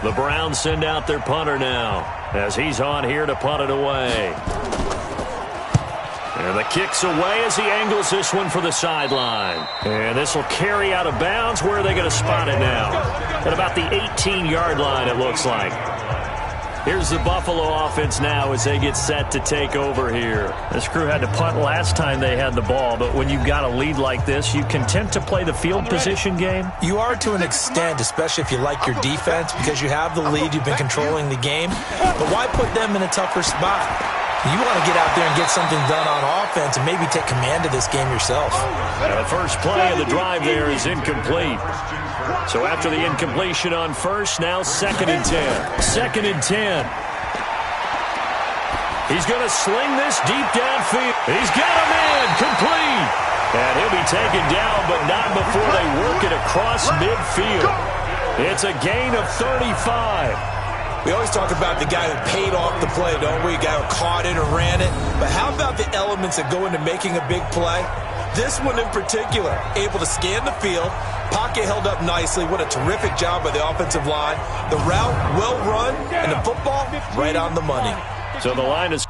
The Browns send out their punter now as he's on here to punt it away. And the kick's away as he angles this one for the sideline. And this will carry out of bounds. Where are they going to spot it now? At about the 18-yard line, it looks like. Here's the Buffalo offense now as they get set to take over here. This crew had to punt last time they had the ball, but when you've got a lead like this, you content to play the field position game? You are to an extent, especially if you like your defense, because you have the lead, you've been controlling the game. But why put them in a tougher spot? You want to get out there and get something done on offense and maybe take command of this game yourself. The first play of the drive there is incomplete. So after the incompletion on first, now 2nd and 10. 2nd and 10. He's going to sling this deep downfield. He's got him in. Complete. And he'll be taken down, but not before they work it across midfield. It's a gain of 35. We always talk about the guy that paid off the play, don't we? The guy who caught it or ran it. But how about the elements that go into making a big play? This one in particular, able to scan the field, pocket held up nicely. What a terrific job by the offensive line. The route, well run, and the football, right on the money. So the line is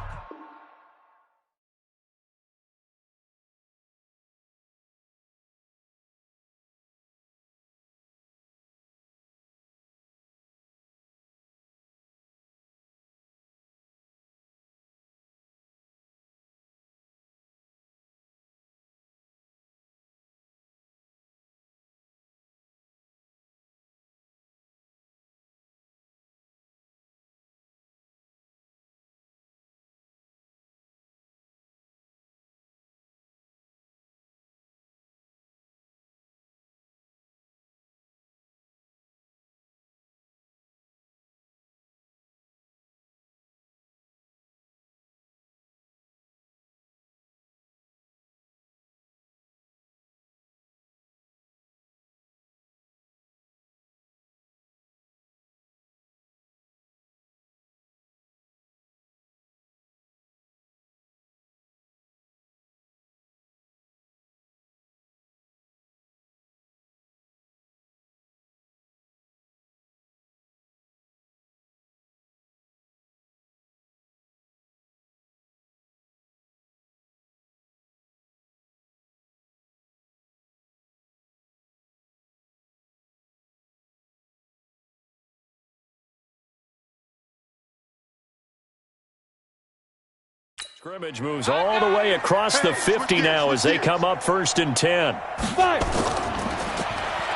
Scrimmage moves all the way across the 50 now as they come up 1st and 10.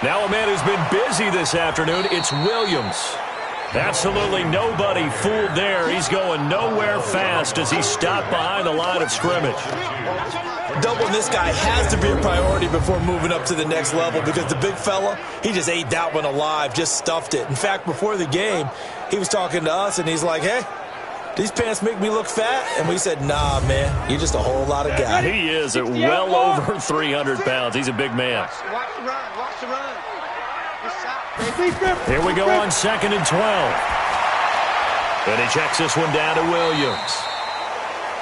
Now a man who's been busy this afternoon, it's Williams. Absolutely nobody fooled there. He's going nowhere fast as he stopped behind the line of scrimmage. Doubling this guy has to be a priority before moving up to the next level because the big fella, he just ate that one alive, just stuffed it. In fact, before the game, he was talking to us, and he's like, hey, these pants make me look fat? And we said, nah, man, you're just a whole lot of guy. He is at well over 300 pounds. He's a big man. Watch the run. Watch the run. Here we go on 2nd and 12. And he checks this one down to Williams.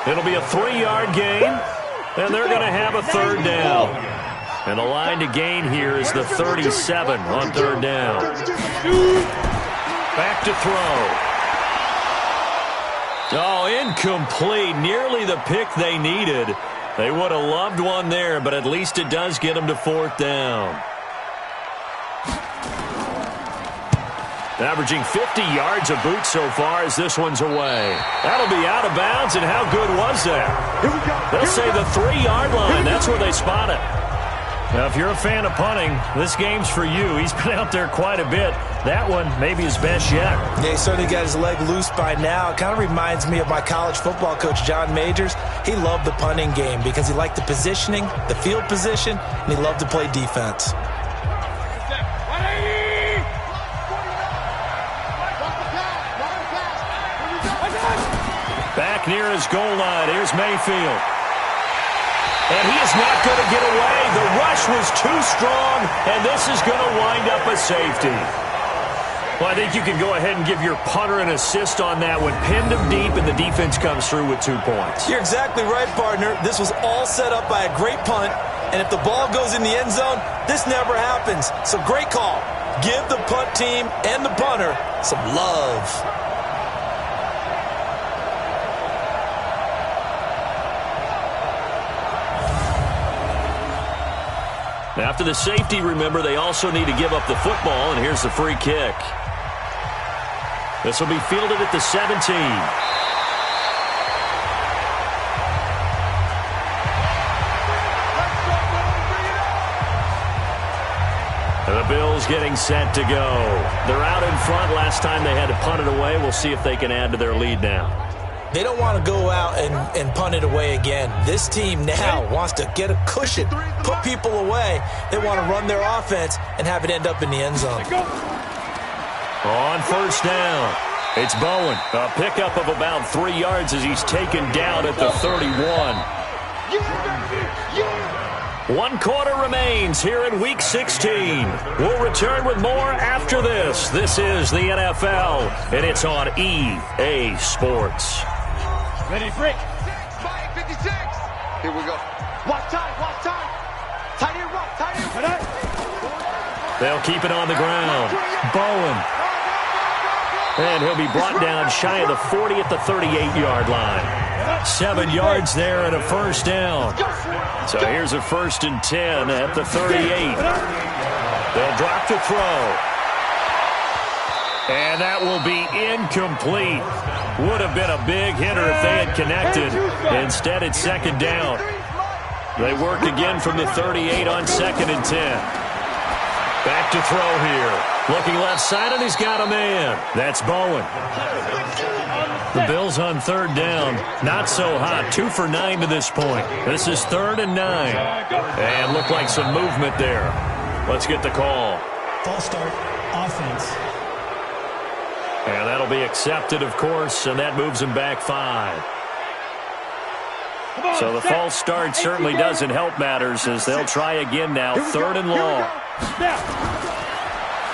It'll be a 3-yard gain, and they're going to have a 3rd down. And the line to gain here is the 37 on 3rd down. Back to throw. Oh, incomplete. Nearly the pick they needed. They would have loved one there, but at least it does get them to 4th down. Averaging 50 yards a boot so far as this one's away. That'll be out of bounds, and how good was that? They'll say the 3-yard line. That's where they spot it. Now, if you're a fan of punting, this game's for you. He's been out there quite a bit. That one maybe his best yet. Yeah, he certainly got his leg loose by now. It kind of reminds me of my college football coach, John Majors. He loved the punting game because he liked the positioning, the field position, and he loved to play defense. Back near his goal line. Here's Mayfield. And he is not going to get away. The rush was too strong, and this is going to wind up a safety. Well, I think you can go ahead and give your punter an assist on that one. Pinned him deep, and the defense comes through with 2 points. You're exactly right, partner. This was all set up by a great punt, and if the ball goes in the end zone, this never happens. So great call. Give the punt team and the punter some love. After the safety, remember, they also need to give up the football, and here's the free kick. This will be fielded at the 17. And the Bills getting set to go. They're out in front. Last time they had to punt it away. We'll see if they can add to their lead now. They don't want to go out and punt it away again. This team now wants to get a cushion, put people away. They want to run their offense and have it end up in the end zone. On 1st down, it's Bowen. A pickup of about 3 yards as he's taken down at the 31. 1 quarter remains here in Week 16. We'll return with more after this. This is the NFL, and it's on EA Sports. Ready, break. 56. Here we go. Watch time. Tight end right. They'll keep it on the ground. Bowen. And he'll be brought down shy of the 40 at the 38-yard line. 7 yards there and a 1st down. So here's a 1st and 10 at the 38. They'll drop to throw. And that will be incomplete. Would have been a big hitter if they had connected. Instead, it's 2nd down. They work again from the 38 on 2nd and 10. Back to throw here. Looking left side, and he's got a man. That's Bowen. The Bills on 3rd down. Not so hot. 2 for 9 to this point. This is 3rd and 9. And looked like some movement there. Let's get the call. False start, offense. And that'll be accepted, of course, and that moves him back 5. So the false start certainly doesn't help matters as they'll try again now. 3rd and long.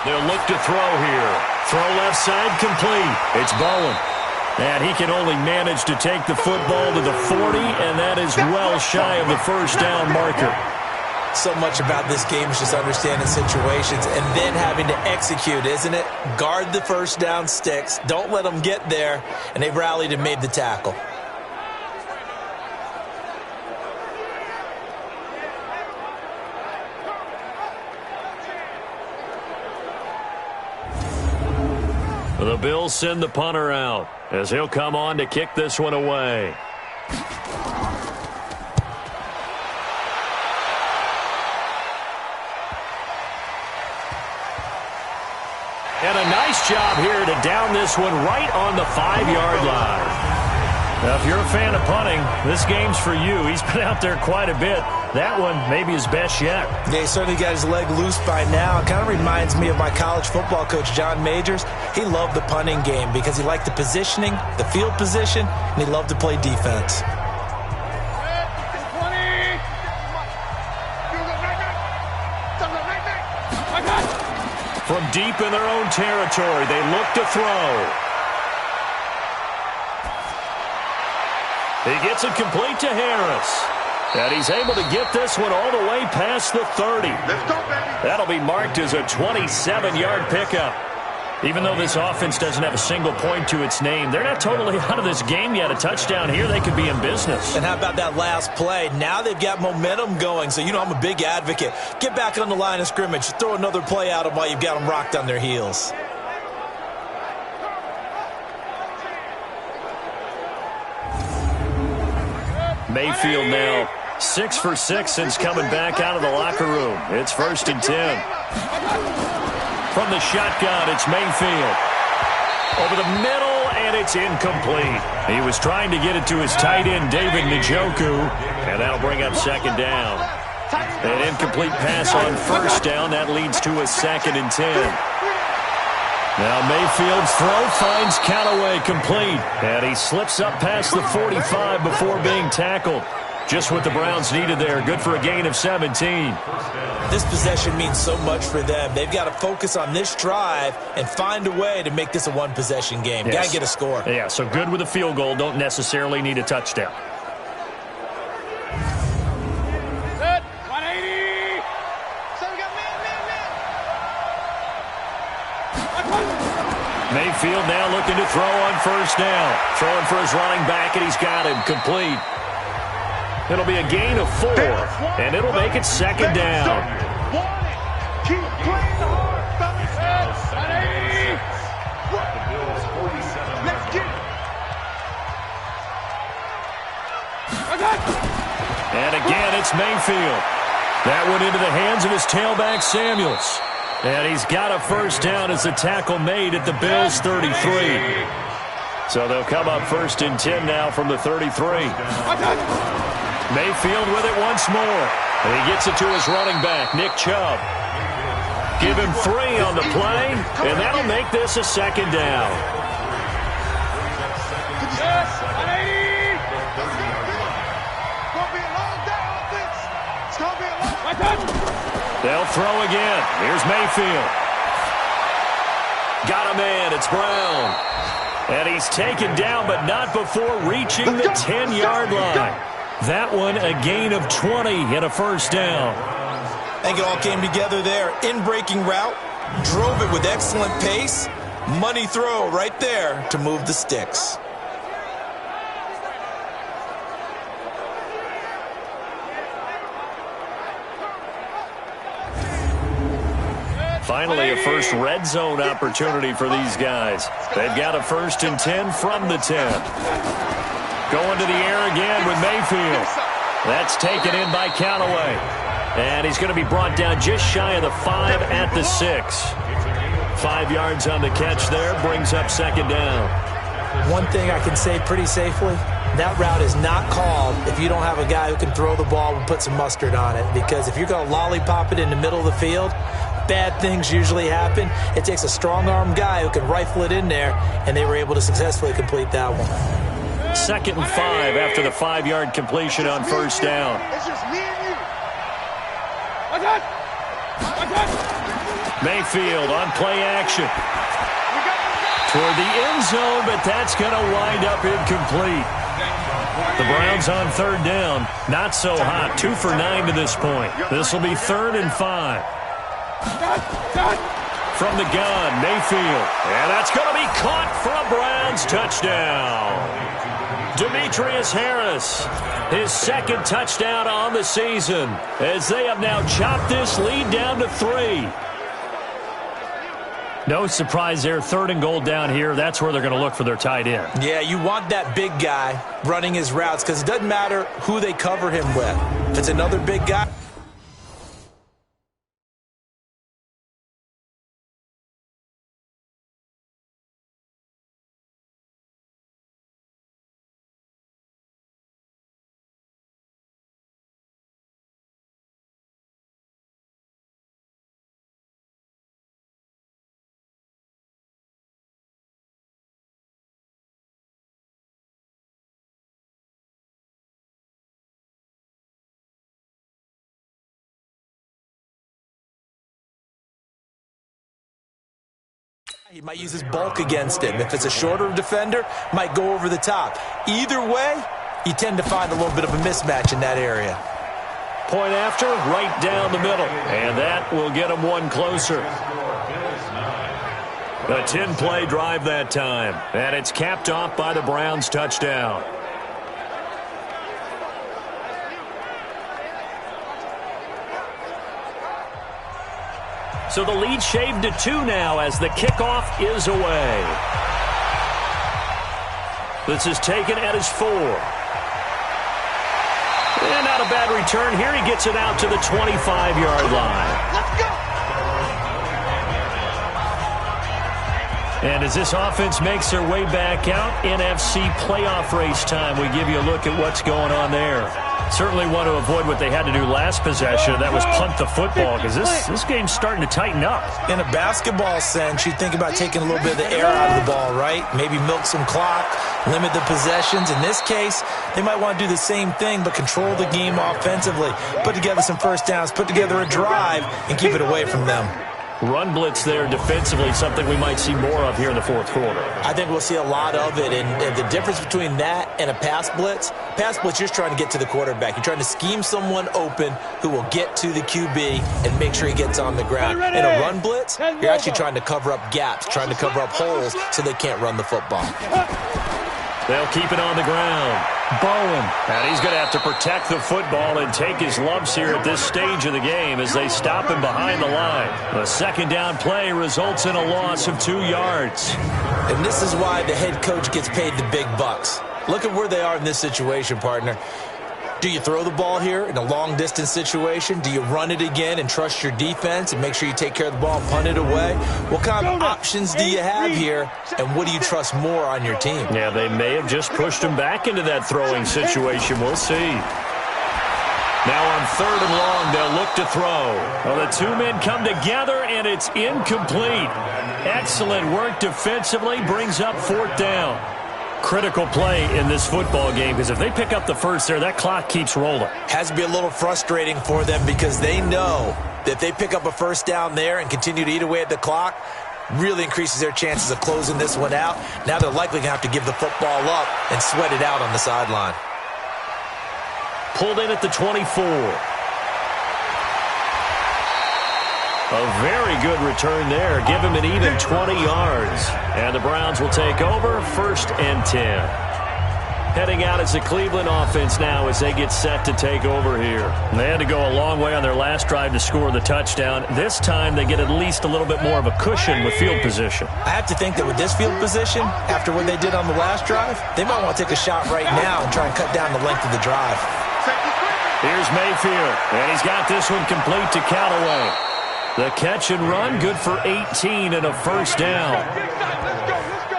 They'll look to throw here. Throw left side complete. It's Bowen. And he can only manage to take the football to the 40, and that is well shy of the 1st down marker. So much about this game is just understanding situations and then having to execute, isn't it? Guard the 1st down sticks. Don't let them get there. And they rallied and made the tackle. The Bills send the punter out as he'll come on to kick this one away. Nice job here to down this one right on the 5-yard line. Now, if you're a fan of punting, this game's for you. He's been out there quite a bit. That one maybe his best yet. Yeah, he certainly got his leg loose by now. It kind of reminds me of my college football coach, John Majors. He loved the punting game because he liked the positioning, the field position, and he loved to play defense. From deep in their own territory, they look to throw. He gets it complete to Harris. And he's able to get this one all the way past the 30. Let's go, baby. That'll be marked as a 27-yard pickup. Even though this offense doesn't have a single point to its name, they're not totally out of this game yet. A touchdown here, they could be in business. And how about that last play? Now they've got momentum going. So, I'm a big advocate. Get back on the line of scrimmage. Throw another play at them while you've got them rocked on their heels. Mayfield now 6 for 6 since coming back out of the locker room. It's 1st and 10. From the shotgun, it's Mayfield. Over the middle, and it's incomplete. He was trying to get it to his tight end, David Njoku, and that'll bring up 2nd down. An incomplete pass on 1st down. That leads to a 2nd and 10. Now Mayfield's throw finds Callaway complete, and he slips up past the 45 before being tackled. Just what the Browns needed there. Good for a gain of 17. This possession means so much for them. They've got to focus on this drive and find a way to make this a one-possession game. Yes. Got to get a score. Yeah, so good with a field goal. Don't necessarily need a touchdown. Good. 180. So we got man. Mayfield now looking to throw on 1st down. Throwing for his running back, and he's got him complete. It'll be a gain of 4, and it'll make it 2nd down. Keep playing hard, fellas. 180. Let's get it. And again, it's Mayfield. That went into the hands of his tailback, Samuels. And he's got a 1st down as the tackle made at the Bills' 33. So they'll come up 1st and 10 now from the 33. Mayfield with it once more. And he gets it to his running back, Nick Chubb. Give him 3 on the play, and that'll make this a 2nd down. They'll throw again. Here's Mayfield. Got a man. It's Brown. And he's taken down, but not before reaching the 10-yard line. That one a gain of 20 and a 1st down. I think it all came together there. In-breaking route, drove it with excellent pace. Money throw right there to move the sticks. Finally, a first red zone opportunity for these guys. They've got a 1st and 10 from the 10. Going to the air again with Mayfield. That's taken in by Callaway. And he's going to be brought down just shy of the 5 at the 6. 5 yards on the catch there, brings up 2nd down. One thing I can say pretty safely, that route is not called if you don't have a guy who can throw the ball and put some mustard on it. Because if you're going to lollipop it in the middle of the field, bad things usually happen. It takes a strong-armed guy who can rifle it in there, and they were able to successfully complete that one. 2nd and 5 after the 5-yard completion on 1st down. It's just me and you. Mayfield on play action. Toward the end zone, but that's going to wind up incomplete. The Browns on 3rd down. Not so hot. 2 for 9 to this point. This will be 3rd and 5. From the gun, Mayfield. And that's going to be caught for a Browns touchdown. Demetrius Harris, his 2nd touchdown on the season, as they have now chopped this lead down to 3. No surprise there, 3rd and goal down here. That's where they're going to look for their tight end. Yeah, you want that big guy running his routes because it doesn't matter who they cover him with. If it's another big guy. He might use his bulk against him. If it's a shorter defender, might go over the top. Either way, you tend to find a little bit of a mismatch in that area. Point after, right down the middle. And that will get him one closer. A 10-play drive that time. And it's capped off by the Browns' touchdown. So the lead shaved to 2 now as the kickoff is away. This is taken at his 4. And not a bad return here. He gets it out to the 25-yard line. Let's go! And as this offense makes their way back out, NFC playoff race time, we give you a look at what's going on there. Certainly want to avoid what they had to do last possession, and that was punt the football, because this game's starting to tighten up. In a basketball sense, you think about taking a little bit of the air out of the ball, right? Maybe milk some clock, limit the possessions. In this case, they might want to do the same thing, but control the game offensively. Put together some first downs, put together a drive, and keep it away from them. Run blitz there defensively, something we might see more of here in the fourth quarter. I think we'll see a lot of it, and the difference between that and a pass blitz, you're just trying to get to the quarterback. You're trying to scheme someone open who will get to the QB and make sure he gets on the ground. In a run blitz, you're actually trying to cover up gaps, trying to cover up holes so they can't run the football. They'll keep it on the ground. Bowen. And he's going to have to protect the football and take his lumps here at this stage of the game as they stop him behind the line. The second down play results in a loss of 2 yards. And this is why the head coach gets paid the big bucks. Look at where they are in this situation, partner. Do you throw the ball here in a long-distance situation? Do you run it again and trust your defense and make sure you take care of the ball and punt it away? What kind of options do you have here, and what do you trust more on your team? Yeah, they may have just pushed him back into that throwing situation. We'll see. Now on 3rd and long, they'll look to throw. Well, the 2 men come together, and it's incomplete. Excellent work defensively, brings up 4th down. Critical play in this football game, because if they pick up the first there, that clock keeps rolling. Has to be a little frustrating for them because they know that if they pick up a first down there and continue to eat away at the clock, really increases their chances of closing this one out. Now they're likely going to have to give the football up and sweat it out on the sideline. Pulled in at the 24. A very good return there. Give him an even 20 yards. And the Browns will take over 1st and 10. Heading out as the Cleveland offense now as they get set to take over here. They had to go a long way on their last drive to score the touchdown. This time they get at least a little bit more of a cushion with field position. I have to think that with this field position, after what they did on the last drive, they might want to take a shot right now and try and cut down the length of the drive. Here's Mayfield, and he's got this one complete to Callaway. The catch and run, good for 18 and a first down. Let's go.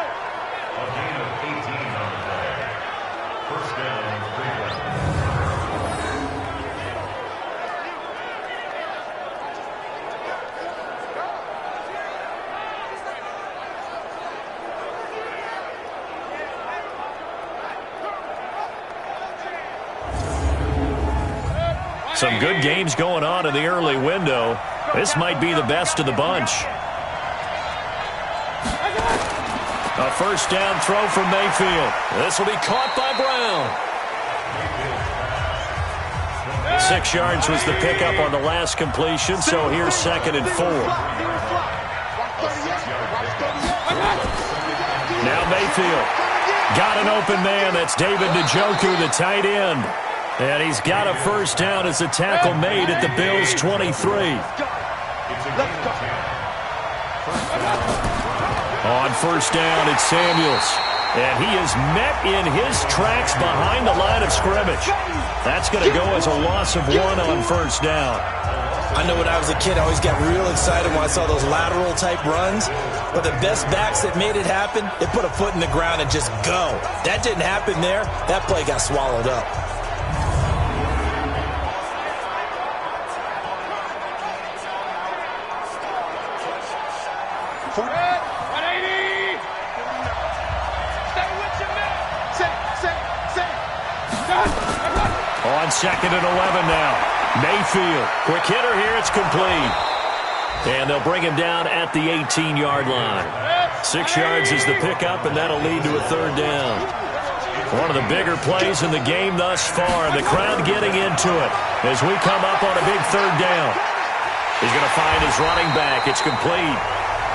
Some good games going on in the early window. This might be the best of the bunch. A first down throw from Mayfield. This will be caught by Brown. 6 yards was the pickup on the last completion, so here's 2nd and 4. Now Mayfield. Got an open man. That's David Njoku, the tight end. And he's got a first down as a tackle made at the Bills' 23. On first down, it's Samuels. And he is met in his tracks behind the line of scrimmage. That's going to go as a loss of 1 on first down. I know when I was a kid, I always got real excited when I saw those lateral-type runs. But the best backs that made it happen, they put a foot in the ground and just go. That didn't happen there. That play got swallowed up. On 2nd and 11 now. Mayfield. Quick hitter here. It's complete. And they'll bring him down at the 18-yard line. 6 yards is the pickup, and that'll lead to a third down. One of the bigger plays in the game thus far. The crowd getting into it as we come up on a big third down. He's going to find his running back. It's complete.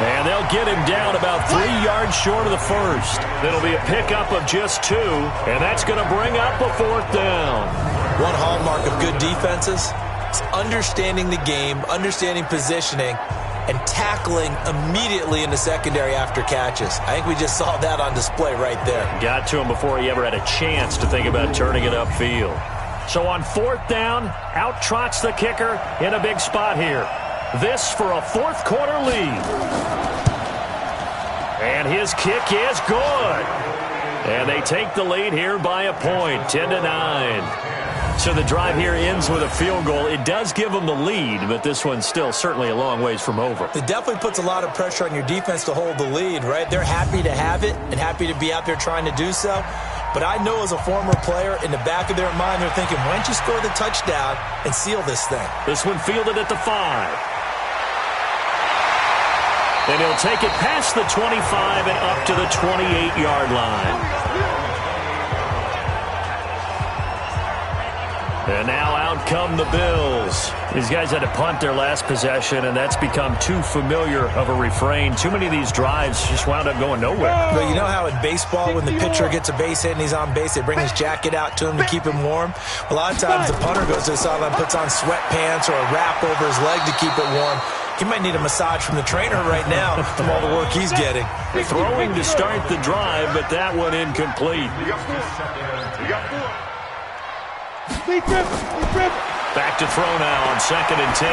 And they'll get him down about 3 yards short of the first. It'll be a pickup of just 2, and that's going to bring up a fourth down. One hallmark of good defenses is understanding the game, understanding positioning, and tackling immediately in the secondary after catches. I think we just saw that on display right there. Got to him before he ever had a chance to think about turning it upfield. So on fourth down, out trots the kicker in a big spot here. This for a fourth quarter lead. And his kick is good. And they take the lead here by a point, 10-9. So the drive here ends with a field goal. It does give them the lead, but this one's still certainly a long ways from over. It definitely puts a lot of pressure on your defense to hold the lead, right? They're happy to have it and happy to be out there trying to do so. But I know as a former player, in the back of their mind, they're thinking, why don't you score the touchdown and seal this thing? This one fielded at the 5. And he'll take it past the 25 and up to the 28-yard line. And now out come the Bills. These guys had to punt their last possession, and that's become too familiar of a refrain. Too many of these drives just wound up going nowhere. But you know how in baseball, when the pitcher gets a base hit and he's on base, they bring his jacket out to him to keep him warm? A lot of times the punter goes to the sideline, puts on sweatpants or a wrap over his leg to keep it warm. He might need a massage from the trainer right now from all the work he's getting. Throwing to start the drive, but that one incomplete. Back to throw now on 2nd and 10.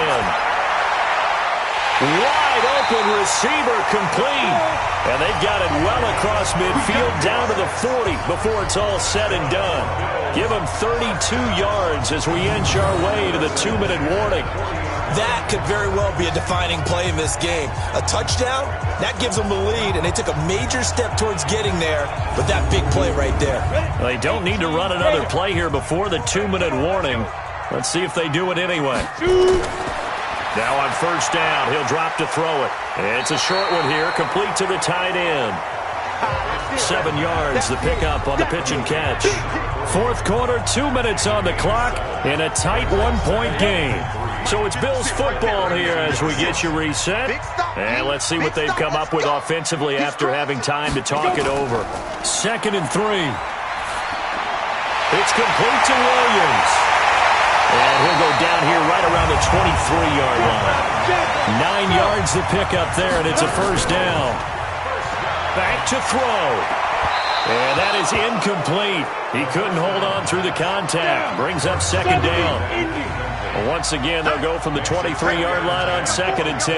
Wide open receiver complete. And they've got it well across midfield down to the 40 before it's all said and done. Give them 32 yards as we inch our way to the 2-minute warning. That could very well be a defining play in this game. A touchdown, that gives them the lead, and they took a major step towards getting there with that big play right there. They don't need to run another play here before the 2-minute warning. Let's see if they do it anyway. Now on first down, he'll drop to throw it. It's a short one here, complete to the tight end. 7 yards, the pickup on the pitch and catch. Fourth quarter, 2 minutes on the clock in a tight 1-point game. So it's Bills football here as we get you reset. And let's see what they've come up with offensively after having time to talk it over. 2nd and 3. It's complete to Williams. And he'll go down here right around the 23-yard line. 9 yards the pickup there, and it's a first down. Back to throw. And that is incomplete. He couldn't hold on through the contact. Brings up 2nd down. Once again, they'll go from the 23-yard line on 2nd and 10.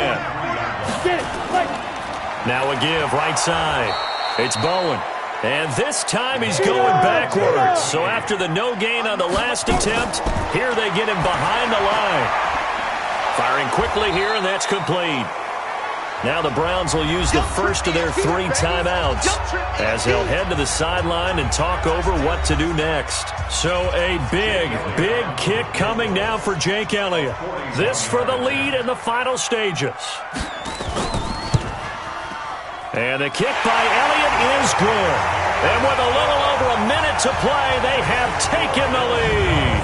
Now a give right side. It's Bowen. And this time he's going backwards. So after the no gain on the last attempt, here they get him behind the line. Firing quickly here, and that's complete. Now the Browns will use the first of their 3 timeouts as they'll head to the sideline and talk over what to do next. So a big, big kick coming now for Jake Elliott. This for the lead in the final stages. And the kick by Elliott is good. And with a little over a minute to play, they have taken the lead.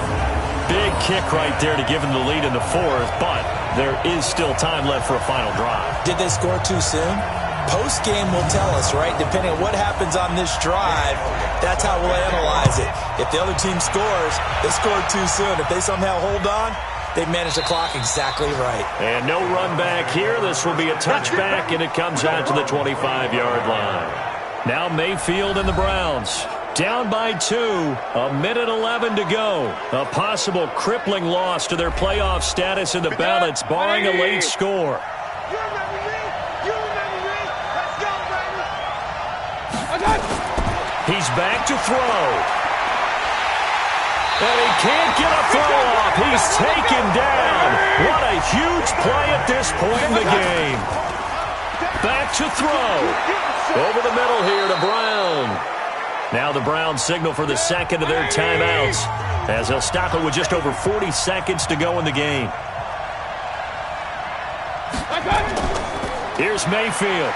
Big kick right there to give them the lead in the fourth, but there is still time left for a final drive. Did they score too soon? Post-game will tell us, right? Depending on what happens on this drive, that's how we'll analyze it. If the other team scores, they scored too soon. If they somehow hold on, they've managed the clock exactly right. And no run back here. This will be a touchback, and it comes out to the 25-yard line. Now Mayfield and the Browns. Down by 2, 1:11 to go. A possible crippling loss to their playoff status in the balance, barring a late score. He's back to throw. And he can't get a throw off. He's taken down. What a huge play at this point in the game. Back to throw. Over the middle here to Brown. Now the Browns signal for the second of their timeouts as they'll stop it with just over 40 seconds to go in the game. Here's Mayfield.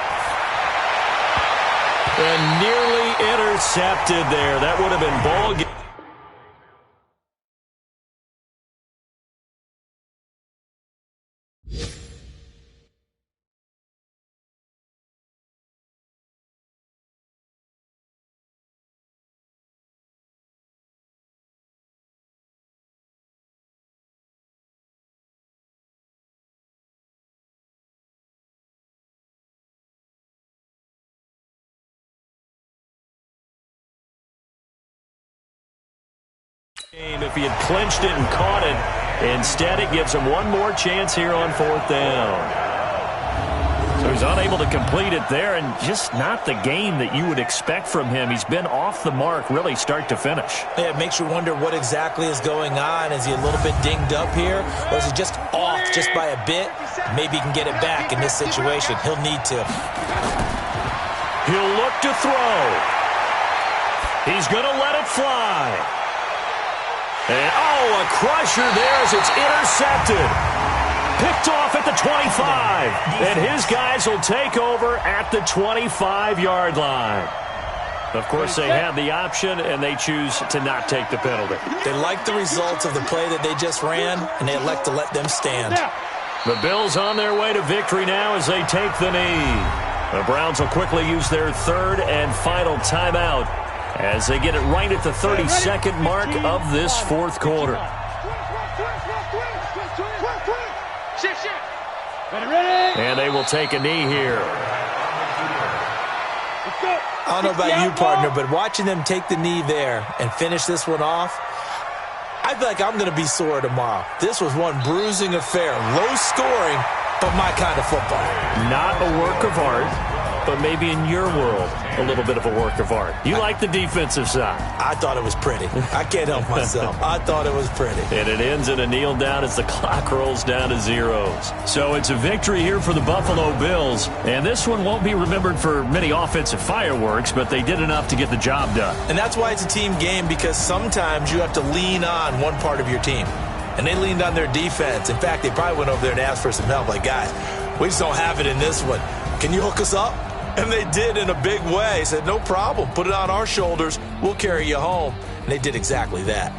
And nearly intercepted there. That would have been ball game. If he had clinched it and caught it, instead it gives him one more chance here on 4th down. So he's unable to complete it there, and just not the game that you would expect from him. He's been off the mark really start to finish. Yeah, it makes you wonder what exactly is going on. Is he a little bit dinged up here, or is he just off just by a bit? Maybe he can get it back in this situation. He'll need to. He'll look to throw. He's going to let it fly. And, a crusher there as it's intercepted. Picked off at the 25. And his guys will take over at the 25-yard line. Of course, they have the option, and they choose to not take the penalty. They like the results of the play that they just ran, and they elect to let them stand. The Bills on their way to victory now as they take the knee. The Browns will quickly use their third and final timeout as they get it right at the 32nd mark of this 4th quarter. And they will take a knee here. I don't know about you, partner, but watching them take the knee there and finish this one off, I feel like I'm going to be sore tomorrow. This was one bruising affair. Low scoring, but my kind of football. Not a work of art, but maybe in your world, a little bit of a work of art. You like the defensive side. I thought it was pretty. I can't help myself. I thought it was pretty. And it ends in a kneel down as the clock rolls down to zeros. So it's a victory here for the Buffalo Bills. And this one won't be remembered for many offensive fireworks, but they did enough to get the job done. And that's why it's a team game, because sometimes you have to lean on one part of your team. And they leaned on their defense. In fact, they probably went over there and asked for some help. Like, guys, we just don't have it in this one. Can you hook us up? And they did in a big way. Said, no problem. Put it on our shoulders. We'll carry you home. And they did exactly that.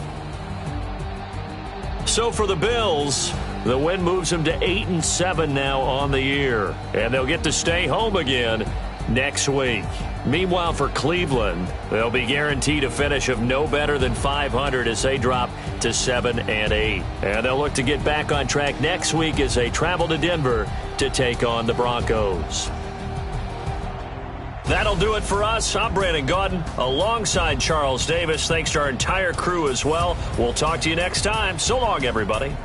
So for the Bills, the win moves them to 8-7 now on the year. And they'll get to stay home again next week. Meanwhile, for Cleveland, they'll be guaranteed a finish of no better than 500 as they drop to 7-8. And they'll look to get back on track next week as they travel to Denver to take on the Broncos. That'll do it for us. I'm Brandon Gaudin alongside Charles Davis. Thanks to our entire crew as well. We'll talk to you next time. So long, everybody.